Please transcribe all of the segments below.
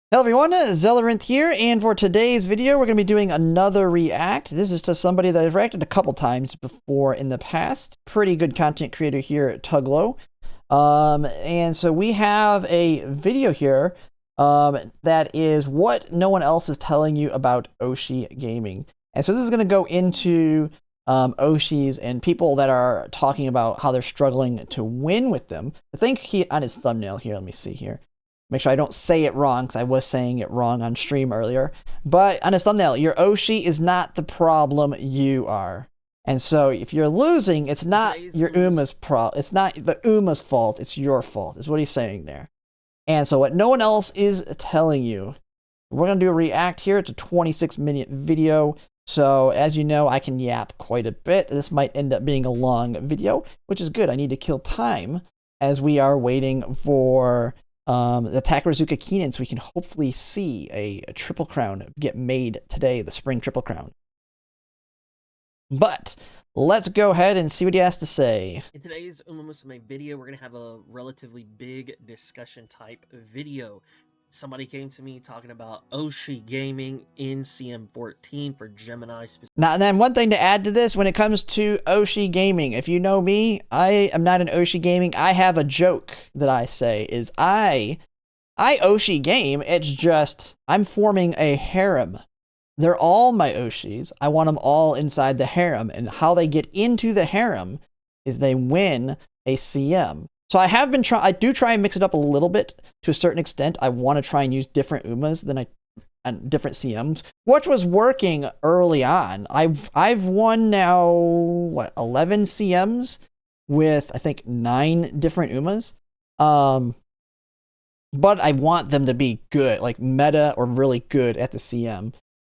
Hello everyone, Zellerinth here, and for today's video, we're going to be doing another react. This is to somebody that I've reacted a couple times before in the past. Pretty good content creator here at Tuglow. And so we have a video here that is what no one else is telling you about Oshi gaming. And so this is going to go into Oshis and people that are talking about how they're struggling to win with them. I think he, on his thumbnail here, let me see here. Make sure I don't say it wrong, because I was saying it wrong on stream earlier. But on his thumbnail, your Oshi is not the problem, you are. And so if you're losing, it's not your Uma's it's not the Uma's fault, it's your fault, is what he's saying there. And so what no one else is telling you, we're going to do a react here. It's a 26-minute video. So as you know, I can yap quite a bit. This might end up being a long video, which is good. I need to kill time as we are waiting for the Takarazuka Keenan, so we can hopefully see a Triple Crown get made today, the Spring Triple Crown. But let's go ahead and see what he has to say. In today's Umamusume video, we're going to have a relatively big discussion type video. Somebody came to me talking about Oshi gaming in CM14 for Gemini specifically. Now, and then one thing to add to this, when it comes to Oshi gaming, if you know me, I am not an Oshi gaming. I have a joke that I say is I Oshi game. It's just I'm forming a harem. They're all my Oshis. I want them all inside the harem, and how they get into the harem is they win a CM. So I do try and mix it up a little bit to a certain extent. I want to try and use different Umas and different CMs, which was working early on. I've won now, what, 11 CMs with, I think, 9 different Umas. But I want them to be good, like meta or really good at the CM.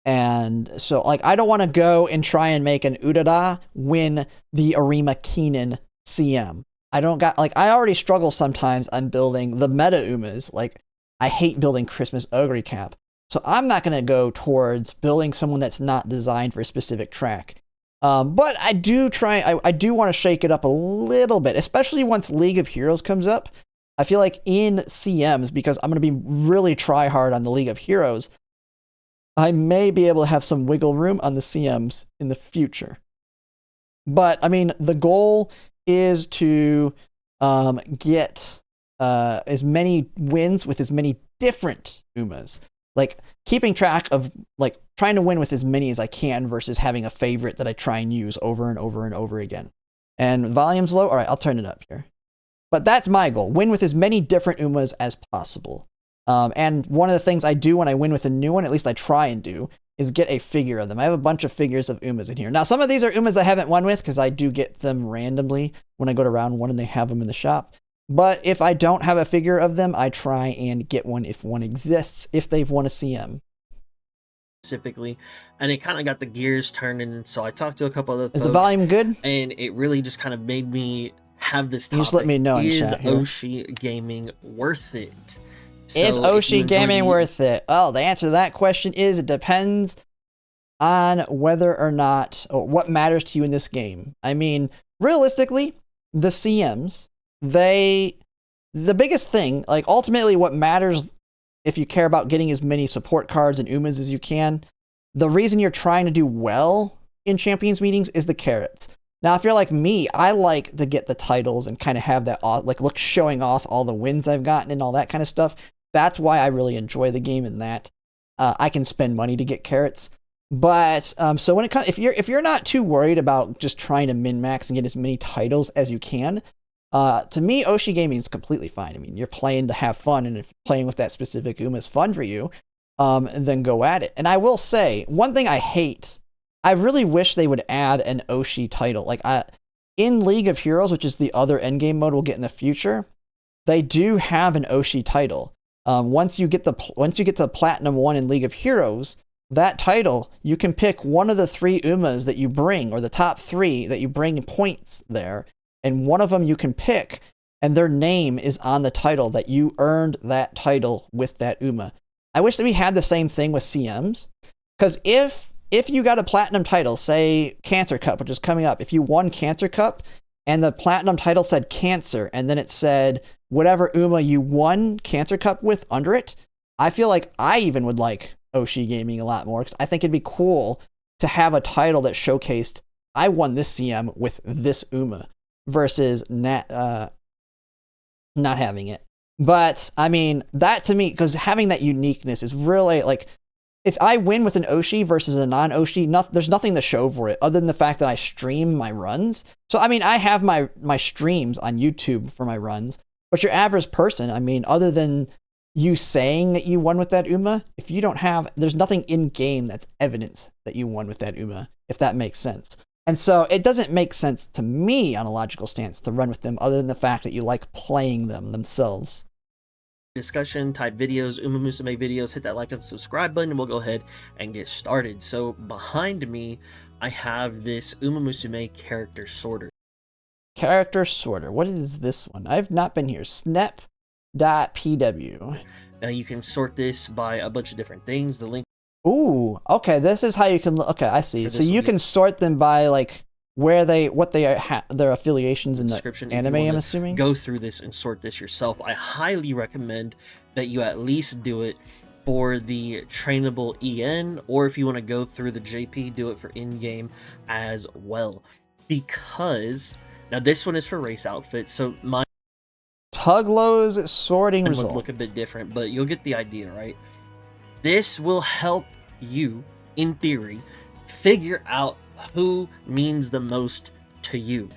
And so, like, I don't want to go and try and make an Urara win the Arima Keenan CM. I already struggle sometimes on building the meta Umas. Like, I hate building Christmas Ogre Cap. So I'm not going to go towards building someone that's not designed for a specific track. But I do want to shake it up a little bit, especially once League of Heroes comes up. I feel like in CMs, because I'm going to be really try hard on the League of Heroes, I may be able to have some wiggle room on the CMs in the future. But, I mean, the goal is to get as many wins with as many different Umas. Like, keeping track of, like, trying to win with as many as I can versus having a favorite that I try and use over and over and over again. And volume's low? All right, I'll turn it up here. But that's my goal. Win with as many different Umas as possible. And one of the things I do when I win with a new one, at least I try and do, is get a figure of them. I have a bunch of figures of Umas in here. Now, some of these are Umas I haven't won with, because I do get them randomly when I go to round 1 and they have them in the shop. But if I don't have a figure of them, I try and get one if one exists, if they've won a CM. Specifically, and it kind of got the gears turning, and so I talked to a couple other folks. Is the volume good? And it really just kind of made me have this topic. Just let me know in is chat here. Oshi gaming worth it? So is Oshi gaming worth it? Well, the answer to that question is it depends on whether or not, or what matters to you in this game. I mean, realistically, the CMs, the biggest thing, like, ultimately what matters if you care about getting as many support cards and Umas as you can, the reason you're trying to do well in Champions meetings is the carrots. Now, if you're like me, I like to get the titles and kind of have that, like, look, showing off all the wins I've gotten and all that kind of stuff. That's why I really enjoy the game in that. I can spend money to get carrots. But, so when it comes, if you're not too worried about just trying to min-max and get as many titles as you can, to me, Oshi gaming is completely fine. I mean, you're playing to have fun, and if playing with that specific Uma is fun for you, then go at it. And I will say, one thing I hate, I really wish they would add an Oshi title. Like, in League of Heroes, which is the other endgame mode we'll get in the future, they do have an Oshi title. Once you get to Platinum 1 in League of Heroes, that title, you can pick one of the 3 Umas that you bring, or the top 3 that you bring points there, and one of them you can pick, and their name is on the title, that you earned that title with that Uma. I wish that we had the same thing with CMs, because if you got a Platinum title, say Cancer Cup, which is coming up, if you won Cancer Cup, and the Platinum title said Cancer, and then it said whatever Uma you won Cancer Cup with under it, I feel like I even would like Oshi Gaming a lot more because I think it'd be cool to have a title that showcased I won this CM with this Uma versus not having it. But I mean, that to me, because having that uniqueness is really like, if I win with an Oshi versus a non-Oshi, there's nothing to show for it other than the fact that I stream my runs. So I mean, I have my streams on YouTube for my runs, but your average person, I mean, other than you saying that you won with that Uma, if you don't have, there's nothing in game that's evidence that you won with that Uma, if that makes sense. And so it doesn't make sense to me on a logical stance to run with them other than the fact that you like playing them themselves. Discussion type videos, Umamusume videos, hit that like and subscribe button and we'll go ahead and get started. So behind me, I have this Umamusume character sorter. Character sorter. What is this one? I've not been here. Snep.pw. Now you can sort this by a bunch of different things. The link. Ooh, okay. This is how you can look. Okay, I see. So you can sort them by like where what they are, their affiliations in the description. Anime, I'm assuming. Go through this and sort this yourself. I highly recommend that you at least do it for the trainable EN, or if you want to go through the JP, do it for in-game as well. Because now this one is for race outfits, so my Tuglow's sorting results would look a bit different, but you'll get the idea, right? This will help you, in theory, figure out who means the most to you.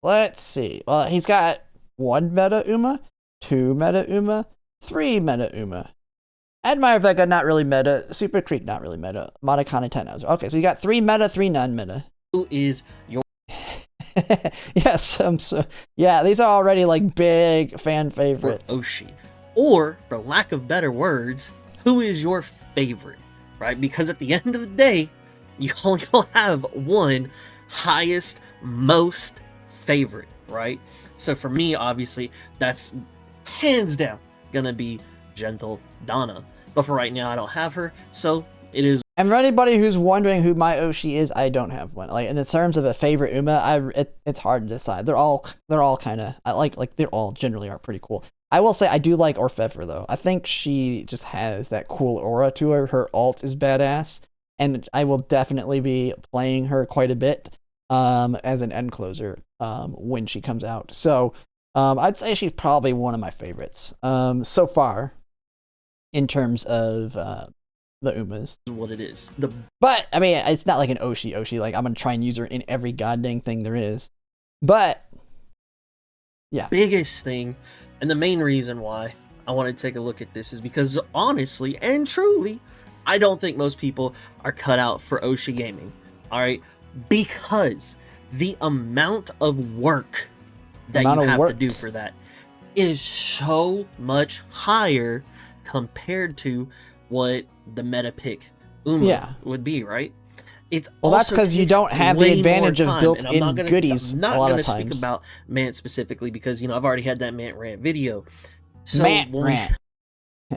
Let's see. Well, he's got 1 meta Uma, 2 meta Uma, 3 meta Uma. Admire Vega, not really meta. Super Creek, not really meta. Matakana 10 hours. Okay, so you got 3 meta, 3 non-meta. Who is your... Yes, yeah, these are already like big fan favorites. Oshi. Or, for lack of better words, who is your favorite, right? Because at the end of the day, you only have one highest, most favorite, right? So for me, obviously, that's hands down gonna be Gentle Donna. But for right now, I don't have her, so it is. And for anybody who's wondering who my Oshi is, I don't have one. Like in terms of a favorite Uma, it's hard to decide. They're all kind of, I like they're all generally are pretty cool. I will say I do like Orfever though. I think she just has that cool aura to her. Her ult is badass, and I will definitely be playing her quite a bit as an end closer when she comes out. So I'd say she's probably one of my favorites so far in terms of the Umas. What it is. But I mean, it's not like an Oshi. Like I'm gonna try and use her in every goddamn thing there is. But yeah, biggest thing. And the main reason why I want to take a look at this is because honestly and truly, I don't think most people are cut out for Oshi gaming. All right, because the amount of work that you have to do for that is so much higher compared to what the meta pick Uma would be, right? It's well, that's because you don't have the advantage of built-in goodies. I'm not going to speak about Mant specifically because, you know, I've already had that Mant rant video. So Mant rant.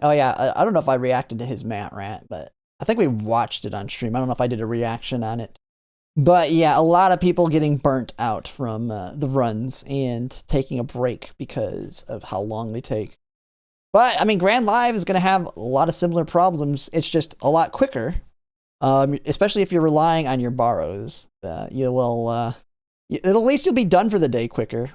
Oh yeah, I don't know if I reacted to his Mant rant, but I think we watched it on stream. I don't know if I did a reaction on it. But yeah, a lot of people getting burnt out from the runs and taking a break because of how long they take. But I mean, Grand Live is going to have a lot of similar problems. It's just a lot quicker. Especially if you're relying on your borrows, you will, at least you'll be done for the day quicker.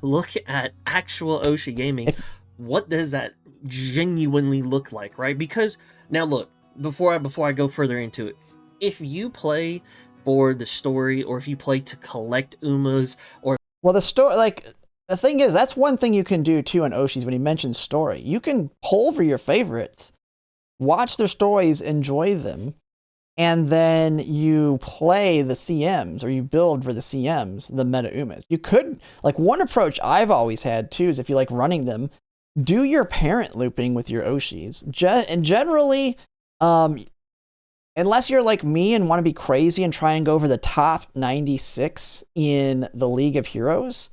Look at actual Oshi gaming. What does that genuinely look like, right? Because now look, before I go further into it, if you play for the story or if you play to collect Umas or... Well, the story, like, the thing is, that's one thing you can do too on Oshi's when he mentions story. You can pull for your favorites, watch their stories, enjoy them, and then you play the CMs or you build for the CMs, the meta Umas. You could, like, one approach I've always had too is if you like running them, do your parent looping with your Oshis. And generally, unless you're like me and want to be crazy and try and go over the top 96 in the League of Heroes,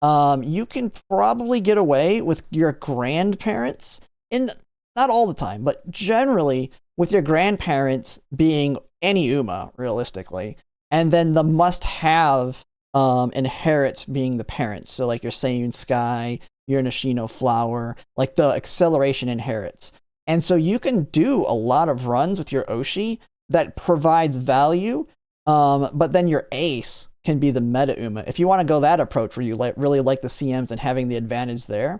you can probably get away with your grandparents, in not all the time, but generally with your grandparents being any Uma, realistically, and then the must-have inherits being the parents. So like your Seiyun Sky, your Nishino flower, like the acceleration inherits. And so you can do a lot of runs with your Oshi that provides value, but then your ace can be the meta Uma. If you want to go that approach where you really like the CMs and having the advantage there.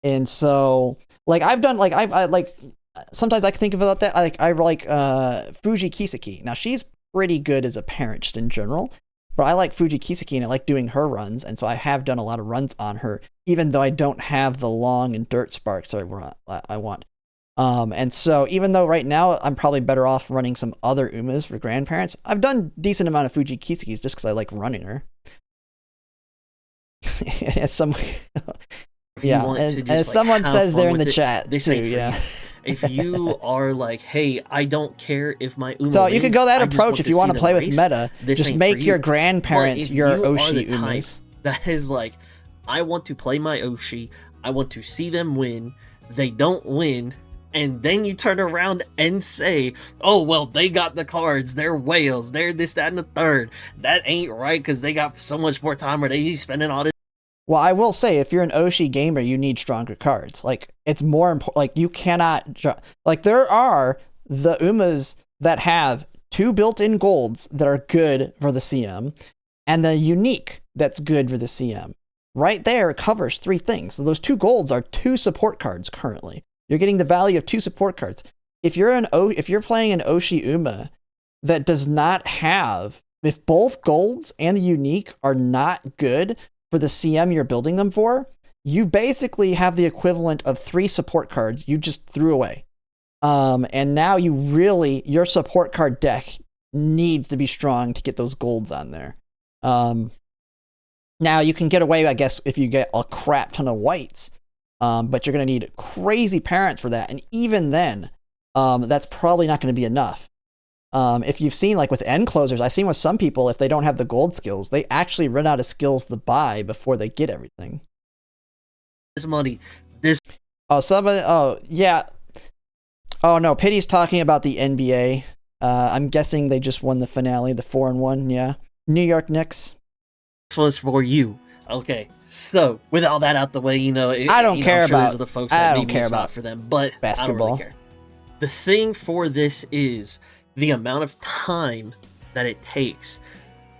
And so, like, I've done, like, I like, sometimes I think about that. Like, I like Fuji Kiseki. Now, she's pretty good as a parent just in general, but I like Fuji Kiseki and I like doing her runs. And so I have done a lot of runs on her, even though I don't have the long and dirt sparks I want. And so even though right now I'm probably better off running some other Umas for grandparents, I've done decent amount of Fuji Kisekis just because I like running her. As some, yeah, as someone says there in the chat too, yeah. If you are like, hey, I don't care if my Uma so wins, you could go that approach if you want to play with meta. Just make your grandparents your Oshi Umas. That is like, I want to play my Oshi. I want to see them win. They don't win. And then you turn around and say, oh, well, they got the cards. They're whales. They're this, that, and the third. That ain't right because they got so much more time or they be spending all this. Well, I will say, if you're an Oshi gamer, you need stronger cards. Like, it's more important. Like, you cannot... Like, there are the Umas that have 2 built-in golds that are good for the CM, and the unique that's good for the CM. Right there covers 3 things. So those 2 golds are 2 support cards currently. You're getting the value of 2 support cards. If you're playing an Oshi Uma that does not have... If both golds and the unique are not good for the CM you're building them for, you basically have the equivalent of 3 support cards you just threw away. And now your support card deck needs to be strong to get those golds on there. Now you can get away, I guess, if you get a crap ton of whites, but you're going to need crazy parents for that. And even then, that's probably not going to be enough. If you've seen, like with end closers, I've seen with some people, if they don't have the gold skills, they actually run out of skills to buy before they get everything. This money, yeah. Oh no, Pity's talking about the NBA. I'm guessing they just won the finale, the 4-1. Yeah, New York Knicks. This was for you. Okay, so with all that out the way, I don't care about the folks that maybe it's not for them, but basketball. I don't really care. The thing for this is the amount of time that it takes.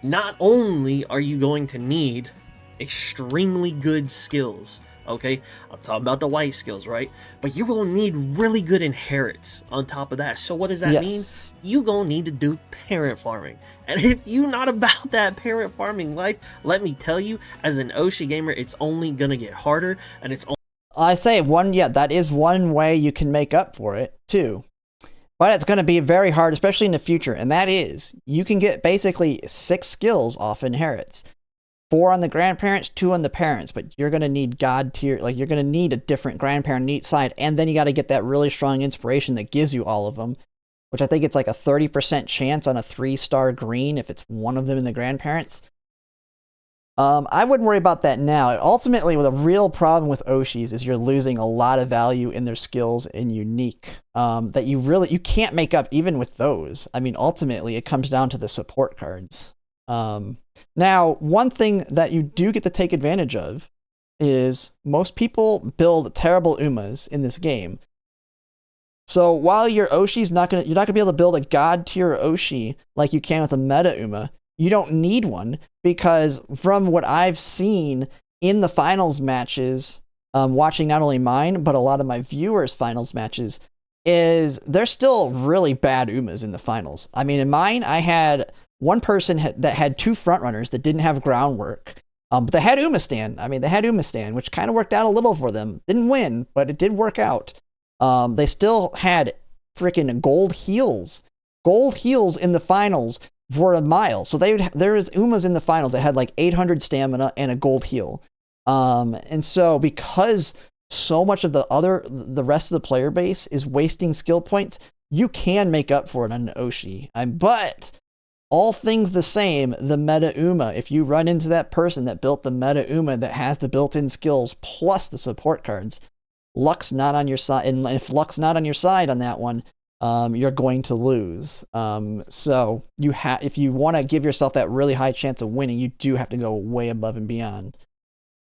Not only are you going to need extremely good skills, okay? I'm talking about the white skills, right? But you will need really good inherits on top of that. So what does that mean? You gonna need to do parent farming. And if you're not about that parent farming life, let me tell you, as an Oshi gamer, it's only gonna get harder, and it's only... I say that is one way you can make up for it, too. But it's going to be very hard, especially in the future. And that is, you can get basically 6 skills off inherits. 4 on the grandparents, 2 on the parents. But you're going to need god tier, like you're going to need a different grandparent on each side. And then you got to get that really strong inspiration that gives you all of them. Which I think it's like a 30% chance on a 3-star green if it's one of them in the grandparents. I wouldn't worry about that now. Ultimately, the real problem with Oshis is you're losing a lot of value in their skills and unique that you can't make up even with those. I mean, ultimately, it comes down to the support cards. Now, one thing that you do get to take advantage of is most people build terrible Umas in this game. So while your Oshi's you're not gonna be able to build a god tier Oshi like you can with a meta Uma. You don't need one because from what I've seen in the finals matches, watching not only mine, but a lot of my viewers' finals matches, is there's still really bad Umas in the finals. I mean, in mine, I had one person that had 2 frontrunners that didn't have groundwork, but they had Uma stand. I mean, they had Uma stand, which kind of worked out a little for them. Didn't win, but it did work out. They still had freaking gold heals in the finals for a mile. So there was Umas in the finals that had like 800 stamina and a gold heal. And so because so much of the rest of the player base is wasting skill points, you can make up for it on an Oshi. But all things the same, the meta Uma, if you run into that person that built the meta Uma that has the built-in skills plus the support cards, luck's not on your side. And if luck's not on your side on that one, you're going to lose. So if you want to give yourself that really high chance of winning, you do have to go way above and beyond.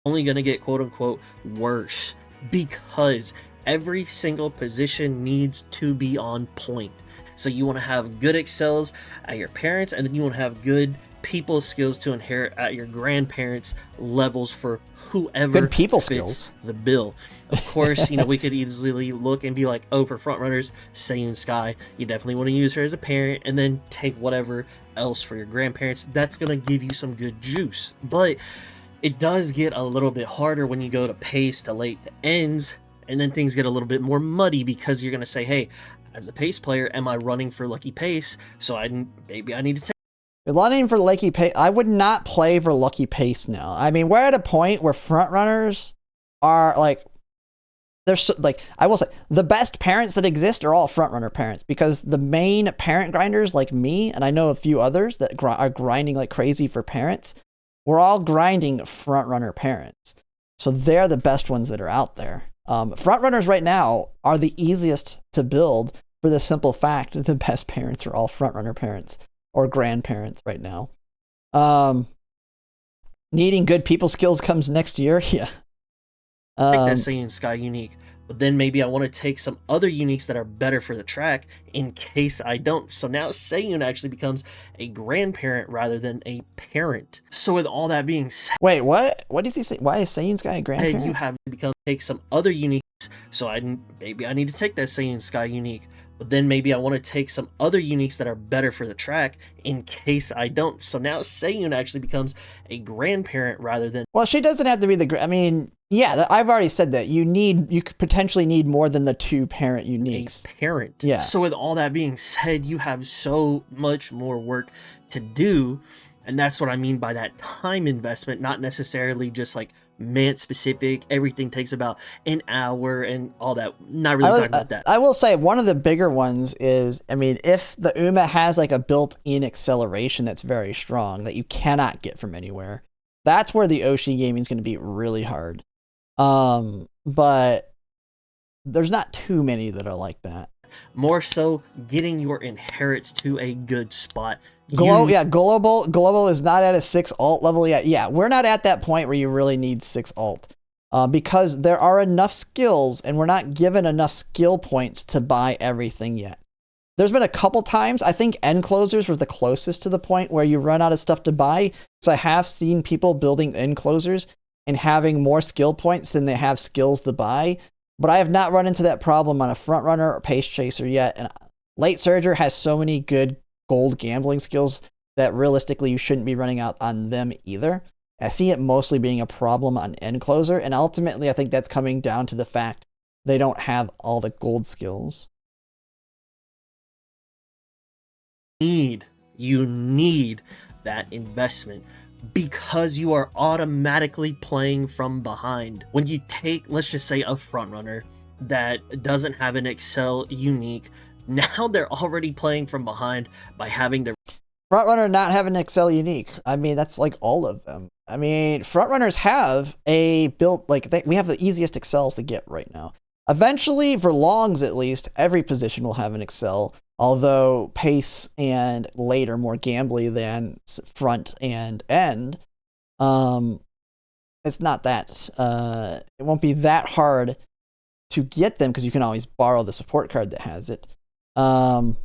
only going to get quote unquote worse because every single position needs to be on point. So you want to have good excels at your parents, and then you want to have good people skills to inherit at your grandparents' levels for whoever Good people fits skills. the bill. Of course, we could easily look and be like, oh, for front runners, Sayun Sky, you definitely want to use her as a parent, and then take whatever else for your grandparents. That's going to give you some good juice. But it does get a little bit harder when you go to pace to late to ends, and then things get a little bit more muddy because you're going to say, hey, as a pace player, am I running for lucky pace? So maybe I need to take. You're running for lucky pace. I would not play for lucky pace now. I mean, we're at a point where front runners are like, I will say, the best parents that exist are all front runner parents, because the main parent grinders like me, and I know a few others that are grinding like crazy for parents, we're all grinding front runner parents. So they're the best ones that are out there. Front runners right now are the easiest to build for the simple fact that the best parents are all front runner parents or grandparents right now. Needing good people skills comes next year. Yeah. Take that Sayun Sky unique, but then maybe I want to take some other uniques that are better for the track in case I don't. So now Sayun actually becomes a grandparent rather than a parent. So with all that being said, wait, what does he say? Why is Sayun Sky a grandparent? you have to take some other uniques. So maybe I need to take that Sayun Sky unique, but then maybe I want to take some other uniques that are better for the track in case I don't. So now Sayun actually becomes a grandparent rather than. Well, she doesn't have to be I mean, yeah, I've already said that. You could potentially need more than the 2 parent uniques. A parent. Yeah. So with all that being said, you have so much more work to do. And that's what I mean by that time investment, not necessarily just like man specific. Everything takes about an hour and all that. Not really talking about that. I will say one of the bigger ones is, I mean, if the Uma has like a built-in acceleration that's very strong that you cannot get from anywhere, that's where the Oshi gaming is going to be really hard. But there's not too many that are like that. More so getting your inherits to a good spot. Global is not at a 6 alt level yet. Yeah, we're not at that point where you really need 6 alt. Because there are enough skills and we're not given enough skill points to buy everything yet. There's been a couple times, I think end closers was the closest to the point where you run out of stuff to buy. So I have seen people building end closers and having more skill points than they have skills to buy. But I have not run into that problem on a front runner or pace chaser yet. And late surger has so many good gold gambling skills that realistically you shouldn't be running out on them either. I see it mostly being a problem on end closer. And ultimately, I think that's coming down to the fact they don't have all the gold skills. You need that investment because you are automatically playing from behind. When you take, let's just say, a front runner that doesn't have an Excel unique, now they're already playing from behind by having to front runner not having an Excel unique. I mean, that's like all of them. I mean, front runners have a built, we have the easiest Excels to get right now. Eventually, for longs at least, every position will have an Excel, although pace and late are more gambly than front and end. It's not that, it won't be that hard to get them because you can always borrow the support card that has it. So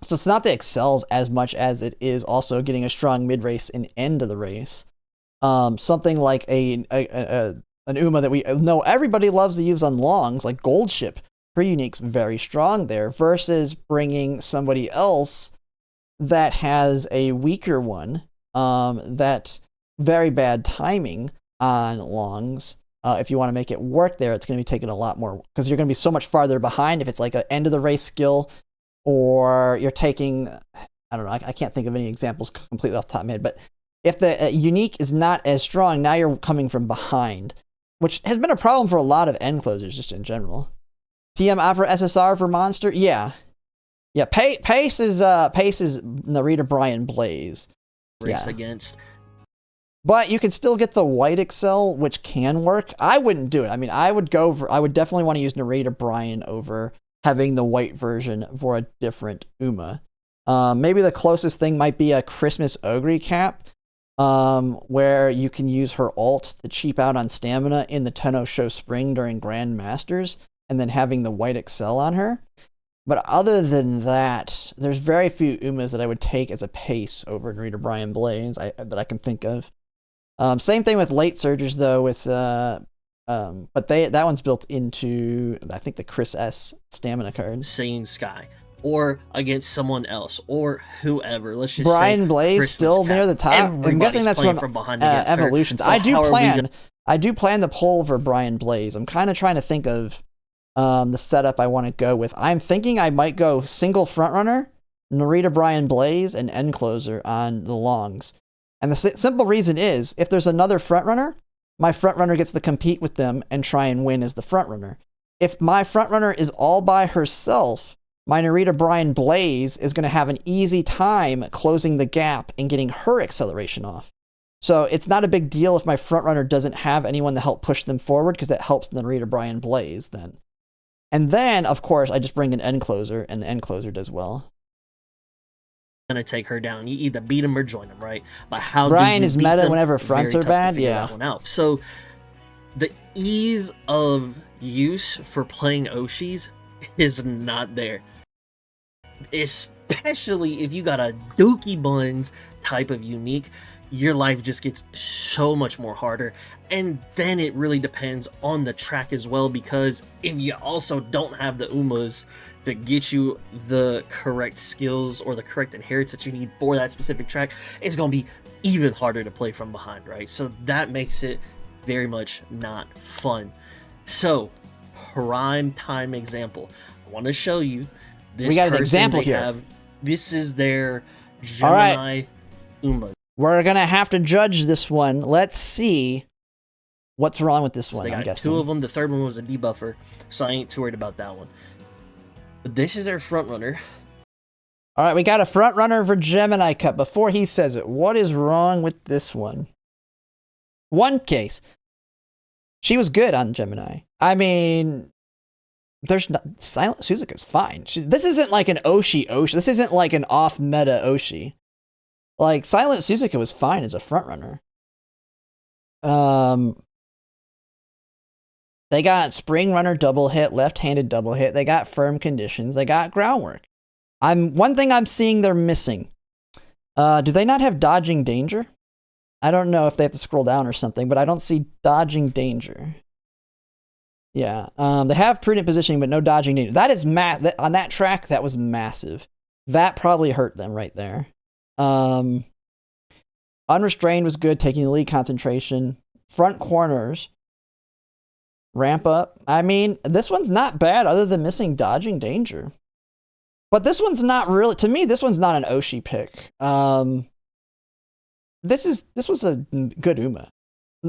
it's not the Excels as much as it is also getting a strong mid-race and end of the race. Something like an Uma that we know everybody loves to use on longs, like Gold Ship. Her unique's very strong there, versus bringing somebody else that has a weaker one, that's very bad timing on longs. If you want to make it work there, it's going to be taking a lot more, because you're going to be so much farther behind if it's like an end of the race skill, or you're taking, I don't know, I can't think of any examples completely off the top of my head, but if the unique is not as strong, now you're coming from behind, which has been a problem for a lot of end closers just in general. TM Opera SSR for Monster? Yeah. Yeah, Pace is Narita Brian Blaze. Race against. But you can still get the white Excel, which can work. I wouldn't do it. I mean, I would definitely want to use Narita Brian over having the white version for a different Uma. Maybe the closest thing might be a Christmas Ogre cap, where you can use her ult to cheap out on stamina in the Tenno Show Spring during Grand Masters, and then having the white excel on her. But other than that, there's very few Umas that I would take as a pace over Narita Brian Blaze that I can think of. Same thing with late surgers though, with but that one's built into, I think, the Chris S stamina card. Same Sky, or against someone else, or whoever. Let's just Brian say Blaze Christmas still Cap. near the top. I'm guessing that's from behind against Evolutions. Her. So I do plan to pull for Brian Blaze. I'm kind of trying to think of the setup I want to go with. I'm thinking I might go single frontrunner, Narita Brian Blaze, and end closer on the longs. And the simple reason is, if there's another frontrunner, my frontrunner gets to compete with them and try and win as the frontrunner. If my frontrunner is all by herself, my Narita Brian Blaze is going to have an easy time closing the gap and getting her acceleration off. So it's not a big deal if my frontrunner doesn't have anyone to help push them forward, because that helps the Narita Brian Blaze then. And then, of course, I just bring an end closer, and the end closer does well. Gonna take her down. You either beat him or join him, right? But how Brian do you is beat meta them? whenever fronts Very are tough to bad, figure yeah. that one out. So the ease of use for playing Oshis is not there, especially if you got a Dookie Buns type of unique. Your life just gets so much more harder. And then it really depends on the track as well, because if you also don't have the Umas to get you the correct skills or the correct inherits that you need for that specific track, it's going to be even harder to play from behind, right? So that makes it very much not fun. So, prime time example. I want to show you this. We got an example here. This is their Gemini Uma. We're going to have to judge this one. Let's see what's wrong with this one, They I'm got guessing. two of them. The third one was a debuffer, so I ain't too worried about that one. But this is their front runner. All right, we got a front runner for Gemini Cup. Before he says it, what is wrong with this one? One case. She was good on Gemini. I mean, there's not, Silent Suzuka's fine. This isn't like an Oshi. This isn't like an off-meta Oshi. Like, Silent Suzuka was fine as a front runner. They got Spring Runner double hit, left-handed double hit. They got firm conditions. They got groundwork. One thing I'm seeing they're missing. Do they not have dodging danger? I don't know if they have to scroll down or something, but I don't see dodging danger. Yeah, they have prudent positioning, but no dodging danger. That is on that track, that was massive. That probably hurt them right there. Unrestrained was good, taking the lead concentration. Front corners. Ramp up. I mean, this one's not bad other than missing dodging danger. But this one's not really, to me, this one's not an Oshi pick. This was a good Uma.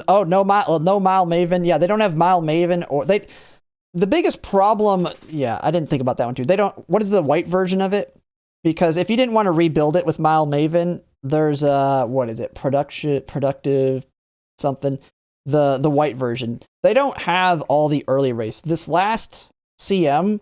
Oh, no Mile Maven. Yeah, they don't have Mile Maven, or the biggest problem, yeah, I didn't think about that one too. What is the white version of it? Because if you didn't want to rebuild it with Mile Maven, there's what is it? Productive something. The white version. They don't have all the early race. This last CM,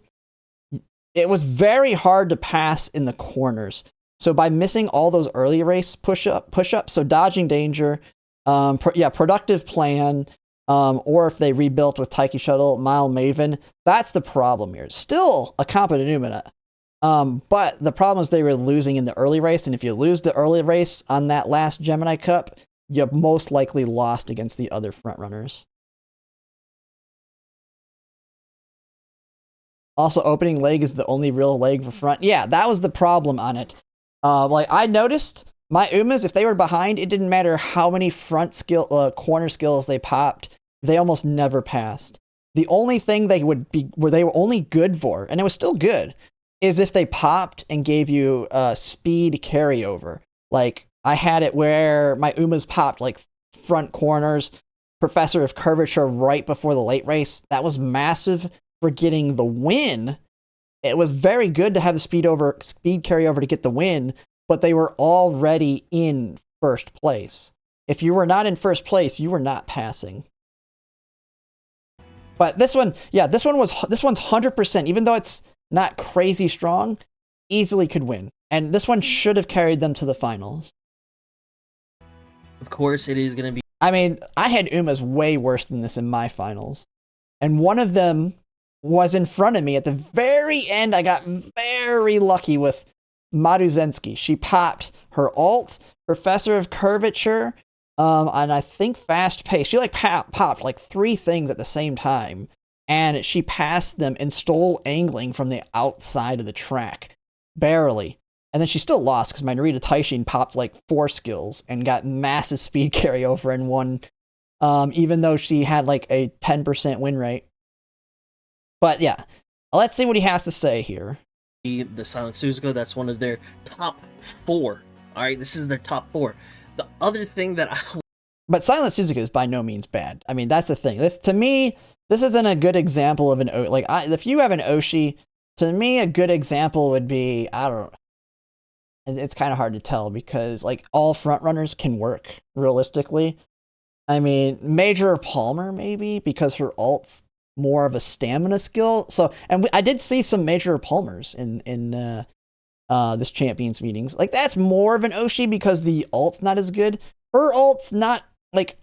it was very hard to pass in the corners. So by missing all those early race push-ups, so dodging danger, productive plan, or if they rebuilt with Taiki Shuttle, Mile Maven, that's the problem here. Still a competent Umina. But the problem is they were losing in the early race, and if you lose the early race on that last Gemini Cup, you most likely lost against the other frontrunners. Also, opening leg is the only real leg for front. Yeah, that was the problem on it. Like I noticed, my Umas, if they were behind, it didn't matter how many corner skills they popped, they almost never passed. The only thing they were only good for, and it was still good, is if they popped and gave you speed carryover. Like, I had it where my Umas popped, like, front corners, Professor of Curvature right before the late race. That was massive for getting the win. It was very good to have the speed carryover to get the win, but they were already in first place. If you were not in first place, you were not passing. But this one's 100%, even though it's not crazy strong, easily could win. And this one should have carried them to the finals. Of course, it is going to be. I mean, I had Umas way worse than this in my finals. And one of them was in front of me at the very end. I got very lucky with Maruzensky. She popped her alt, Professor of Curvature, and I think Fast Pace. She like popped like 3 things at the same time. And she passed them and stole angling from the outside of the track. Barely. And then she still lost because my Narita Taishin popped like 4 skills and got massive speed carryover and won, even though she had like a 10% win rate. But yeah, let's see what he has to say here. The Silent Suzuka, that's one of their top 4. All right, this is their top 4. The other thing that But Silent Suzuka is by no means bad. I mean, that's the thing. This, to me, this isn't a good example of an if you have an Oshi, to me a good example would be, I don't know. It's kind of hard to tell because like all front runners can work realistically. I mean, Major Palmer maybe because her alt's more of a stamina skill. So, and I did see some Major Palmers in this champions meetings. Like that's more of an Oshi because the alt's not as good. Her alt's not like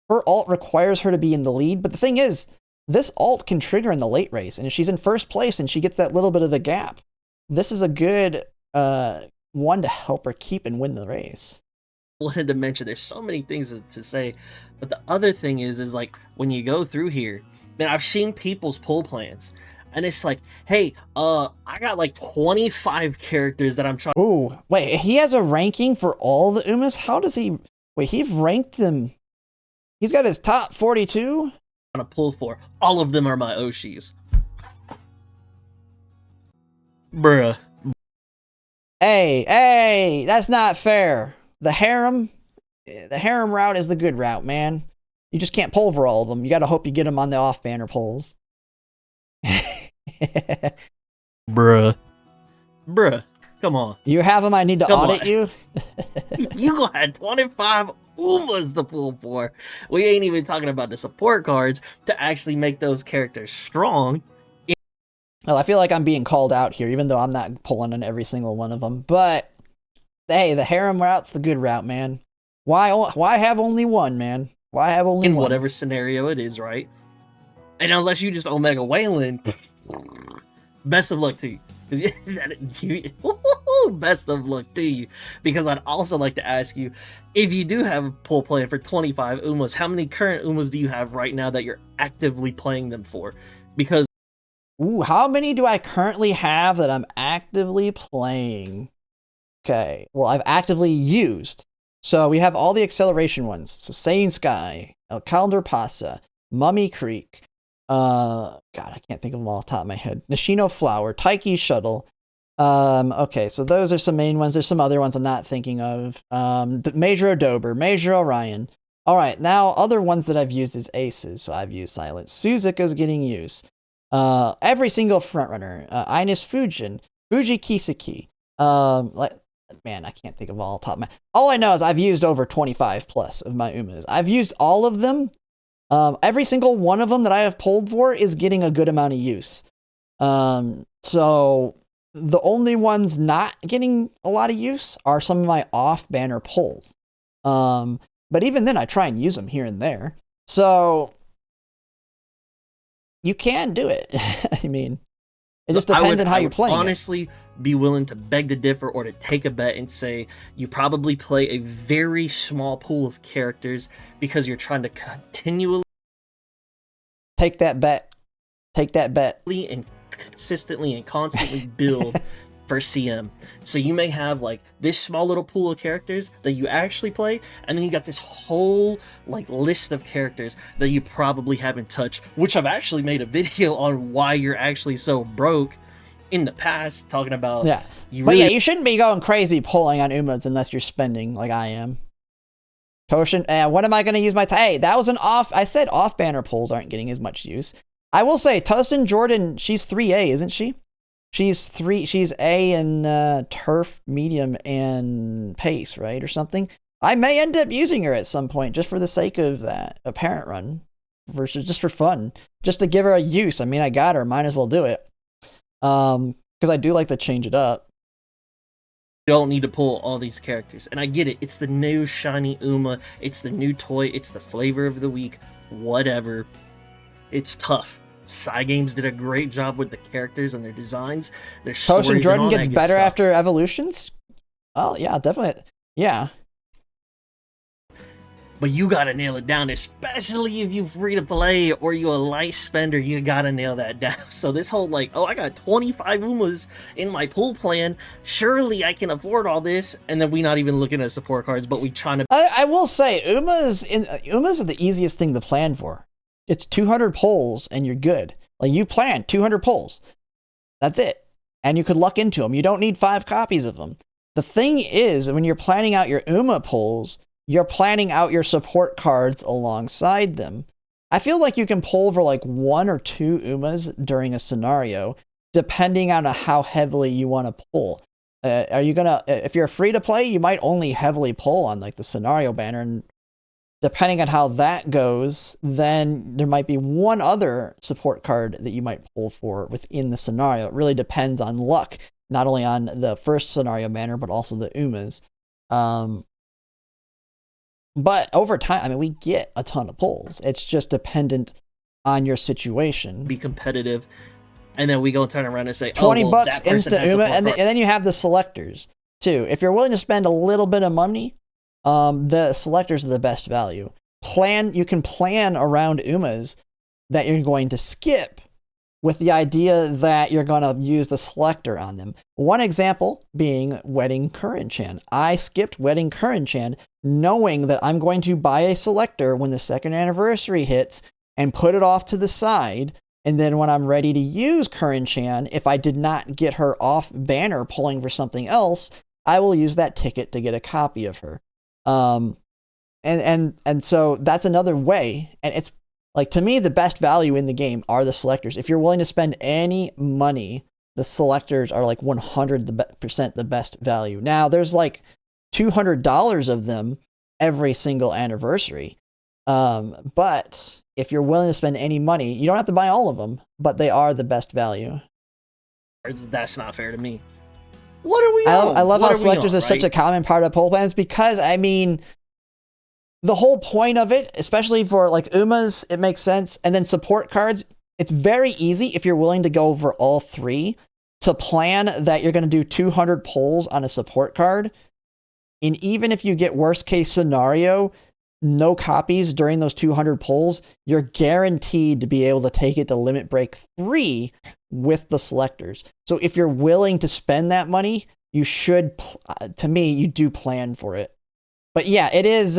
her alt requires her to be in the lead, but the thing is, this alt can trigger in the late race, and if she's in first place and she gets that little bit of a gap, this is a good one to help her keep and win the race. Wanted to mention there's so many things to say, but the other thing is like when you go through here, man, I've seen people's pull plans, and it's like, hey, I got like 25 characters that I'm trying. Ooh, wait, he has a ranking for all the Umas? How does he? Wait, he ranked them. He's got his top 42. To pull for. All of them are my Oshis. Bruh. Hey, that's not fair. The harem route is the good route, man. You just can't pull for all of them. You got to hope you get them on the off-banner pulls. Bruh. Come on. You have them, I need to audit you? You gonna have 25 Umas to pull for. We ain't even talking about the support cards to actually make those characters strong. Well, I feel like I'm being called out here, even though I'm not pulling on every single one of them. But, hey, the harem route's the good route, man. Why have only one, man? Why have only one? In whatever scenario it is, right? And unless you just Omega Wayland, best of luck to you. Best of luck to you. Because I'd also like to ask you, if you do have a pull plan for 25 Umas, how many current Umas do you have right now that you're actively playing them for? Because ooh, how many do I currently have that I'm actively playing? Okay, well, I've actively used. So we have all the acceleration ones. So Sane Sky, El Calendar Pasa, Mummy Creek. God, I can't think of them all off the top of my head. Nishino Flower, Taiki Shuttle. Okay, so those are some main ones. There's some other ones I'm not thinking of. The Major Odober, Major Orion. All right, now other ones that I've used as aces. So I've used Silent Suzuka's getting used. Every single frontrunner, Ines Fujin, Fuji Kiseki, man, I can't think of all top. All I know is I've used over 25 plus of my Umas. I've used all of them. Every single one of them that I have pulled for is getting a good amount of use. So the only ones not getting a lot of use are some of my off-banner pulls. But even then, I try and use them here and there. So you can do it. I mean, it just depends on how you're playing. Honestly, be willing to beg to differ or to take a bet and say you probably play a very small pool of characters because you're trying to continually take that bet and consistently and constantly build for CM. So you may have like this small little pool of characters that you actually play, and then you got this whole like list of characters that you probably haven't touched, which I've actually made a video on why you're actually so broke in the past, talking about. Yeah, but yeah, you shouldn't be going crazy pulling on Umas unless you're spending like I am. Toshin, what am I going to use my hey, that was an off. I said off banner pulls aren't getting as much use. I will say Tosin Jordan, she's 3A, isn't she? She's A in turf, medium, and pace, right, or something. I may end up using her at some point just for the sake of that apparent run, versus just for fun, just to give her a use. I mean, I got her, might as well do it. Because I do like to change it up. You don't need to pull all these characters. And I get it. It's the new shiny Uma. It's the new toy. It's the flavor of the week. Whatever. It's tough. Cygames did a great job with the characters and their designs, their stories, Potion Jordan and all gets that good better stuff. after evolutions? Oh, yeah, definitely. Yeah. But you gotta nail it down, especially if you free to play or you a light spender, you gotta nail that down. So this whole like, oh, I got 25 Umas in my pool plan, surely I can afford all this, and then we not even looking at support cards, but we trying to... I will say, Umas are the easiest thing to plan for. It's 200 pulls and you're good. Like, you plan 200 pulls. That's it. And you could luck into them. You don't need 5 copies of them. The thing is, when you're planning out your Uma pulls, you're planning out your support cards alongside them. I feel like you can pull for like 1 or 2 Umas during a scenario, depending on how heavily you want to pull. Are you gonna, if you're free to play, you might only heavily pull on like the scenario banner, and depending on how that goes, then there might be one other support card that you might pull for within the scenario. It really depends on luck, not only on the first scenario banner, but also the Umas. But over time, I mean, we get a ton of pulls. It's just dependent on your situation. Be competitive, and then we go and turn around and say, $20 that person instant has Uma, support and then you have the selectors too. If you're willing to spend a little bit of money, the selectors are the best value. You can plan around Umas that you're going to skip, with the idea that you're going to use the selector on them. One example being Wedding Kurinchan. I skipped Wedding Kurinchan knowing that I'm going to buy a selector when the 2nd anniversary hits and put it off to the side. And then when I'm ready to use Kurinchan, if I did not get her off banner pulling for something else, I will use that ticket to get a copy of her. And so that's another way. And it's like, to me, the best value in the game are the selectors. If you're willing to spend any money, the selectors are like 100% the best value. Now, there's like $200 of them every single anniversary. But if you're willing to spend any money, you don't have to buy all of them, but they are the best value. That's not fair to me. What are we on? I love how selectors are such a common part of pull plans, because, I mean, the whole point of it, especially for like Umas, it makes sense. And then support cards, it's very easy if you're willing to go over all 3 to plan that you're going to do 200 pulls on a support card. And even if you get worst case scenario, no copies during those 200 pulls, you're guaranteed to be able to take it to limit break 3 with the selectors. So if you're willing to spend that money, you should, to me, you do plan for it. But yeah, it is,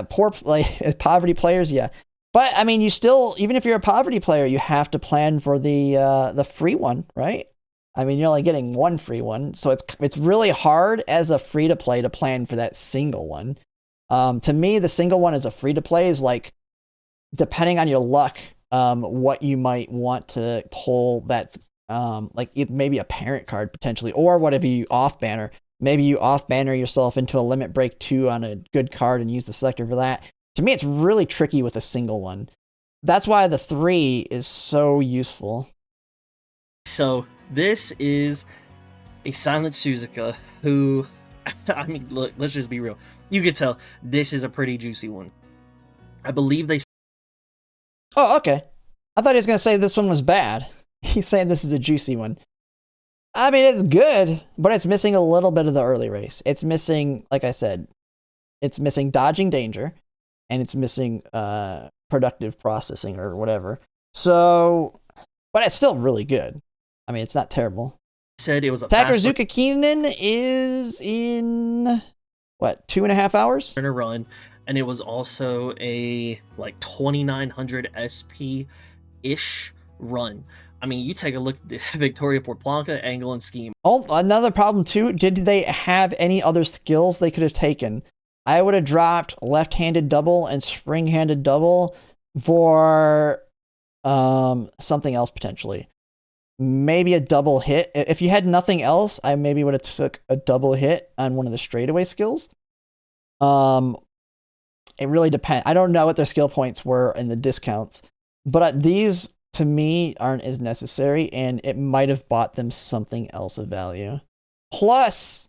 poor, like, poverty players, yeah. But I mean, you still, even if you're a poverty player, you have to plan for the free one, right? I mean, you're only getting one free one, so it's really hard as a free to play to plan for that single one. To me, the single one as a free to play is like, depending on your luck, what you might want to pull. That's like maybe a parent card potentially, or whatever you off banner. Maybe you off-banner yourself into a limit break 2 on a good card and use the selector for that. To me, it's really tricky with a single one. That's why the 3 is so useful. So, this is a Silent Suzuka who, I mean, look, let's just be real. You could tell this is a pretty juicy one. I believe they... Oh, okay. I thought he was going to say this one was bad. He's saying this is a juicy one. I mean, it's good, but it's missing a little bit of the early race. It's missing, like I said, it's missing dodging danger, and it's missing productive processing or whatever. So, but it's still really good. I mean, it's not terrible. Said it was a Takazuka Keenan is in, what, 2.5 hours? In a run, and it was also a like 2900 SP-ish run. I mean, you take a look at this Victoria Portblanca angle and scheme. Oh, another problem too. Did they have any other skills they could have taken? I would have dropped left-handed double and spring-handed double for something else potentially. Maybe a double hit. If you had nothing else, I maybe would have took a double hit on one of the straightaway skills. It really depends. I don't know what their skill points were in the discounts, but these, to me, aren't as necessary, and it might have bought them something else of value. Plus,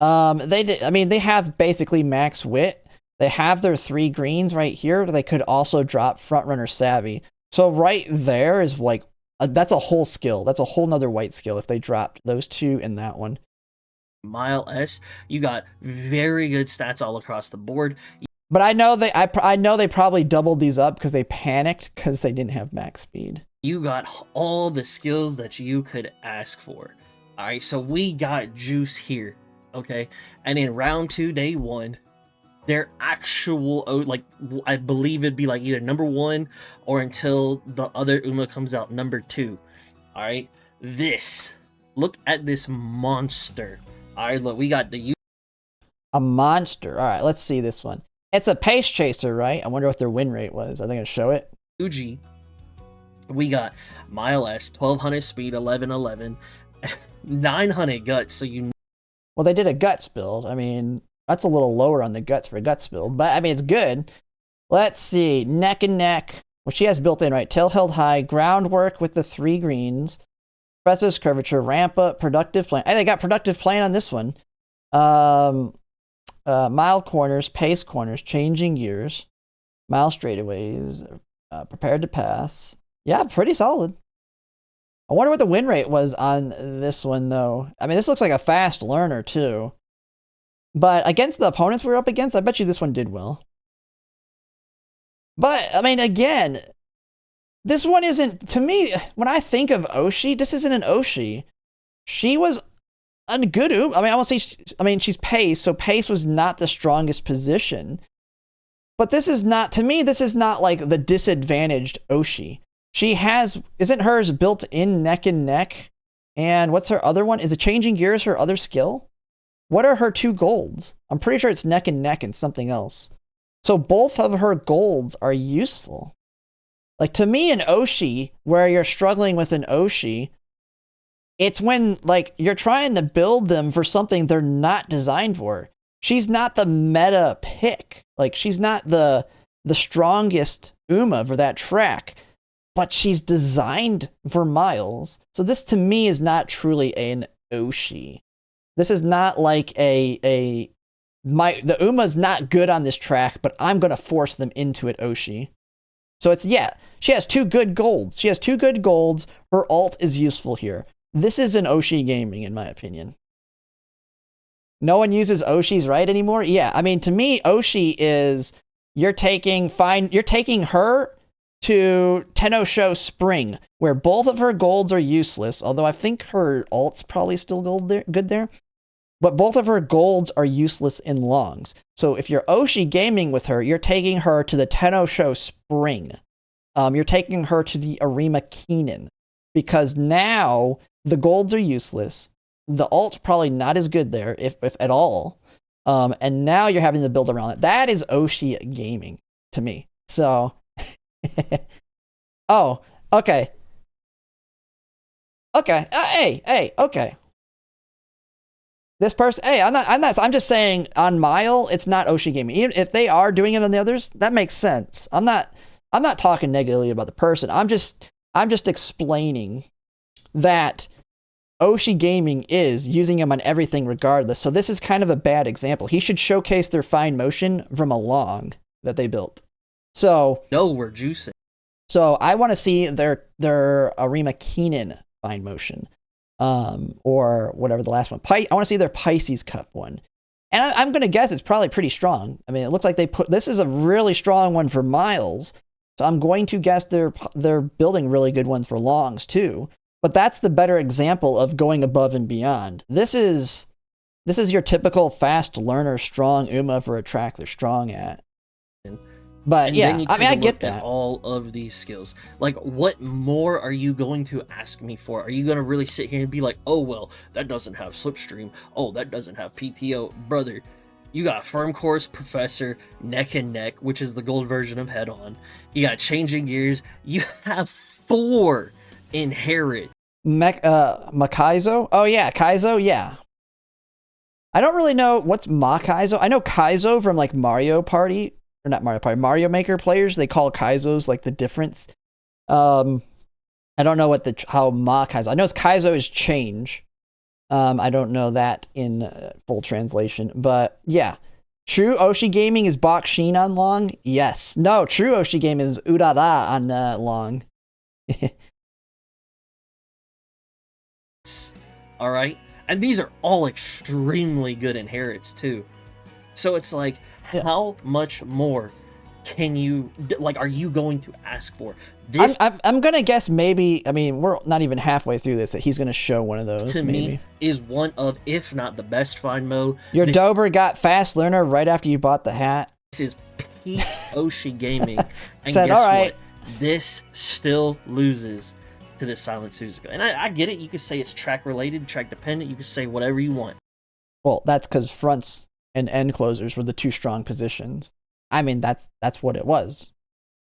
They did. I mean, they have basically max wit. They have their 3 greens right here. They could also drop front runner savvy. So right there is like that's a whole skill. That's a whole nother white skill if they dropped those 2 in that one. Mile S, you got very good stats all across the board. But I know I know they probably doubled these up because they panicked because they didn't have max speed. You got all the skills that you could ask for. All right, so we got juice here, okay? And in round 2, day 1, their actual, like, I believe it'd be like either number 1 or until the other Uma comes out, number 2. All right, look at this monster. All right, look, we got a monster. All right, let's see this one. It's a pace chaser, right? I wonder what their win rate was. I think I'll show it. Uji. We got Mile S, 1200 speed, 1111, 900 guts. So well, they did a guts build. I mean, that's a little lower on the guts for a guts build, but I mean, it's good. Let's see. Neck and neck. Well, she has built in, right? Tail held high, groundwork with the 3 greens, Professor's curvature, ramp up, productive plane. Hey, they got productive plane on this one. Mile corners, pace corners, changing gears, mile straightaways, prepared to pass. Yeah, pretty solid. I wonder what the win rate was on this one, though. I mean, this looks like a fast learner, too. But against the opponents we were up against, I bet you this one did well. But, I mean, again, this one isn't, to me, when I think of Oshi, this isn't an Oshi. She was a good I mean, I won't say, she's pace, so pace was not the strongest position. But this is not, to me, this is not like the disadvantaged Oshi. She has, isn't hers built in neck and neck? And what's her other one? Is it changing gears her other skill? What are her 2 golds? I'm pretty sure it's neck and neck and something else. So both of her golds are useful. Like, to me, an Oshi, where you're struggling with an Oshi, it's when, like, you're trying to build them for something they're not designed for. She's not the meta pick. Like, she's not the strongest Uma for that track, but she's designed for miles. So this, to me, is not truly an Oshi. This is not like the Uma's not good on this track, but I'm going to force them into it, Oshi. So it's, yeah, she has 2 good golds. She has 2 good golds. Her ult is useful here. This is an Oshi gaming, in my opinion. No one uses Oshi's right anymore? Yeah, I mean, to me, Oshi is, you're taking her to Tenno Show Spring, where both of her golds are useless, although I think her ult's probably still good there. But both of her golds are useless in longs. So if you're Oshi gaming with her, you're taking her to the Tenno Show Spring. You're taking her to the Arima Keenan. Because now the golds are useless. The ult's probably not as good there, if at all. And now you're having to build around it. That is Oshi gaming to me. So, oh, okay. Okay. Hey, okay. This person, hey, I'm just saying on Mile, it's not Oshi gaming. Even if they are doing it on the others, that makes sense. I'm not talking negatively about the person. I'm just explaining that Oshi gaming is using him on everything regardless. So this is kind of a bad example. He should showcase their fine motion from a long that they built. So no, we're juicing. So I want to see their Arima Keenan fine motion. Or whatever the last one. I want to see their Pisces Cup one. And I'm going to guess it's probably pretty strong. I mean, it looks like this is a really strong one for miles. So I'm going to guess they're building really good ones for longs too. But that's the better example of going above and beyond. This is your typical fast learner, strong Uma for a track they're strong at. But and yeah, I mean, I get that. All of these skills. Like, what more are you going to ask me for? Are you going to really sit here and be like, oh, well, that doesn't have slipstream. Oh, that doesn't have PTO. Brother, you got firm course, professor, neck and neck, which is the gold version of head on. You got changing gears. You have 4 inherit. Makaizo? Oh, yeah, Kaizo, yeah. I don't really know what's Makaizo. I know Kaizo from, like, Mario Party. Or not Mario Party, Mario Maker players, they call Kaizos like the difference. I don't know what how Ma Kaizo. I know Kaizo is change. I don't know that in full translation, but yeah. True Oshi gaming is Bakshin on long? Yes. No, true Oshi gaming is Urara on long. All right, and these are all extremely good inherits too. So it's like, Yeah. how much more can you like? Are you going to ask for this? I'm gonna guess maybe. I mean, we're not even halfway through this. That he's gonna show one of those. To maybe. me, is one of, if not the best find mode. Your Dober got fast learner right after you bought the hat. This is peak Oshi gaming, and Said, guess "All right." what? This still loses to this Silent Suzuka. And I get it. You could say it's track related, track dependent. You could say whatever you want. Well, that's because fronts and end closers were the two strong positions. I mean, that's what it was.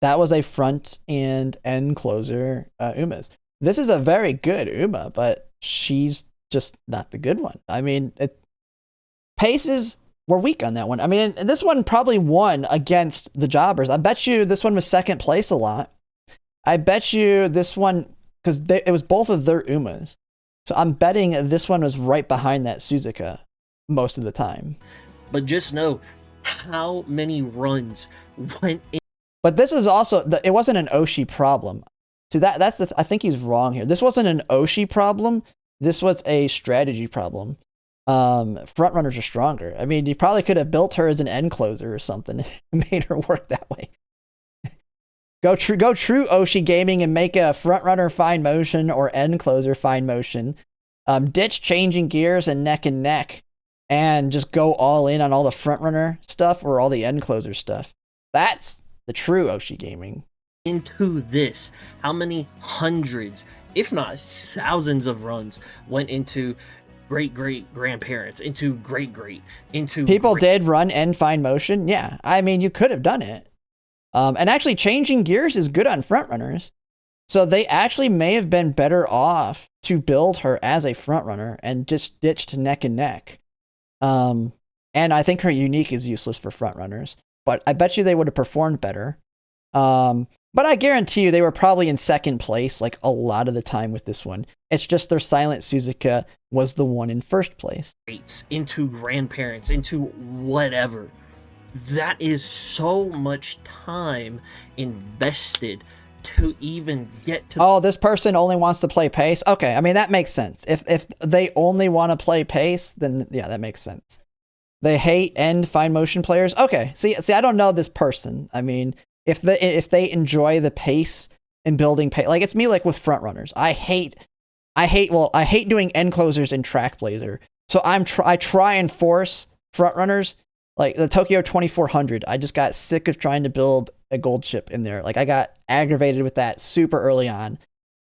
That was a front and end closer Uma's. This is a very good Uma, but she's just not the good one. I mean, paces were weak on that one. I mean, and this one probably won against the jobbers. I bet you this one was second place a lot. I bet you this one, because it was both of their Umas. So I'm betting this one was right behind that Suzuka most of the time. But just know how many runs went in. But this is also, it wasn't an Oshi problem. See, that's I think he's wrong here. This wasn't an Oshi problem. This was a strategy problem. Front runners are stronger. I mean, you probably could have built her as an end closer or something and made her work that way. Go true Oshi gaming and make a front runner fine motion or end closer fine motion. Ditch changing gears and neck, and just go all in on all the front runner stuff or all the end closer stuff. That's the true Oshi gaming. Into this, how many hundreds, if not thousands of runs went into great grandparents, into great into people did run end fine motion. Yeah, I mean, you could have done it. And actually changing gears is good on front runners. So they actually may have been better off to build her as a front runner and just ditch to neck. And I think her unique is useless for front runners, but I bet you they would have performed better. But I guarantee you they were probably in second place like a lot of the time with this one. It's just their Silent Suzuka was the one in first place. Into grandparents, into whatever. That is so much time invested to even get to. Oh, this person only wants to play pace? Okay, I mean, that makes sense. If they only want to play pace, then yeah, that makes sense. They hate end fine motion players? Okay, see, I don't know this person. I mean, if they enjoy the pace and building pace, like it's me, like with front runners. I hate doing end closers in Track Blazer. So I try and force front runners. Like the Tokyo 2400, I just got sick of trying to build a gold chip in there. Like I got aggravated with that super early on.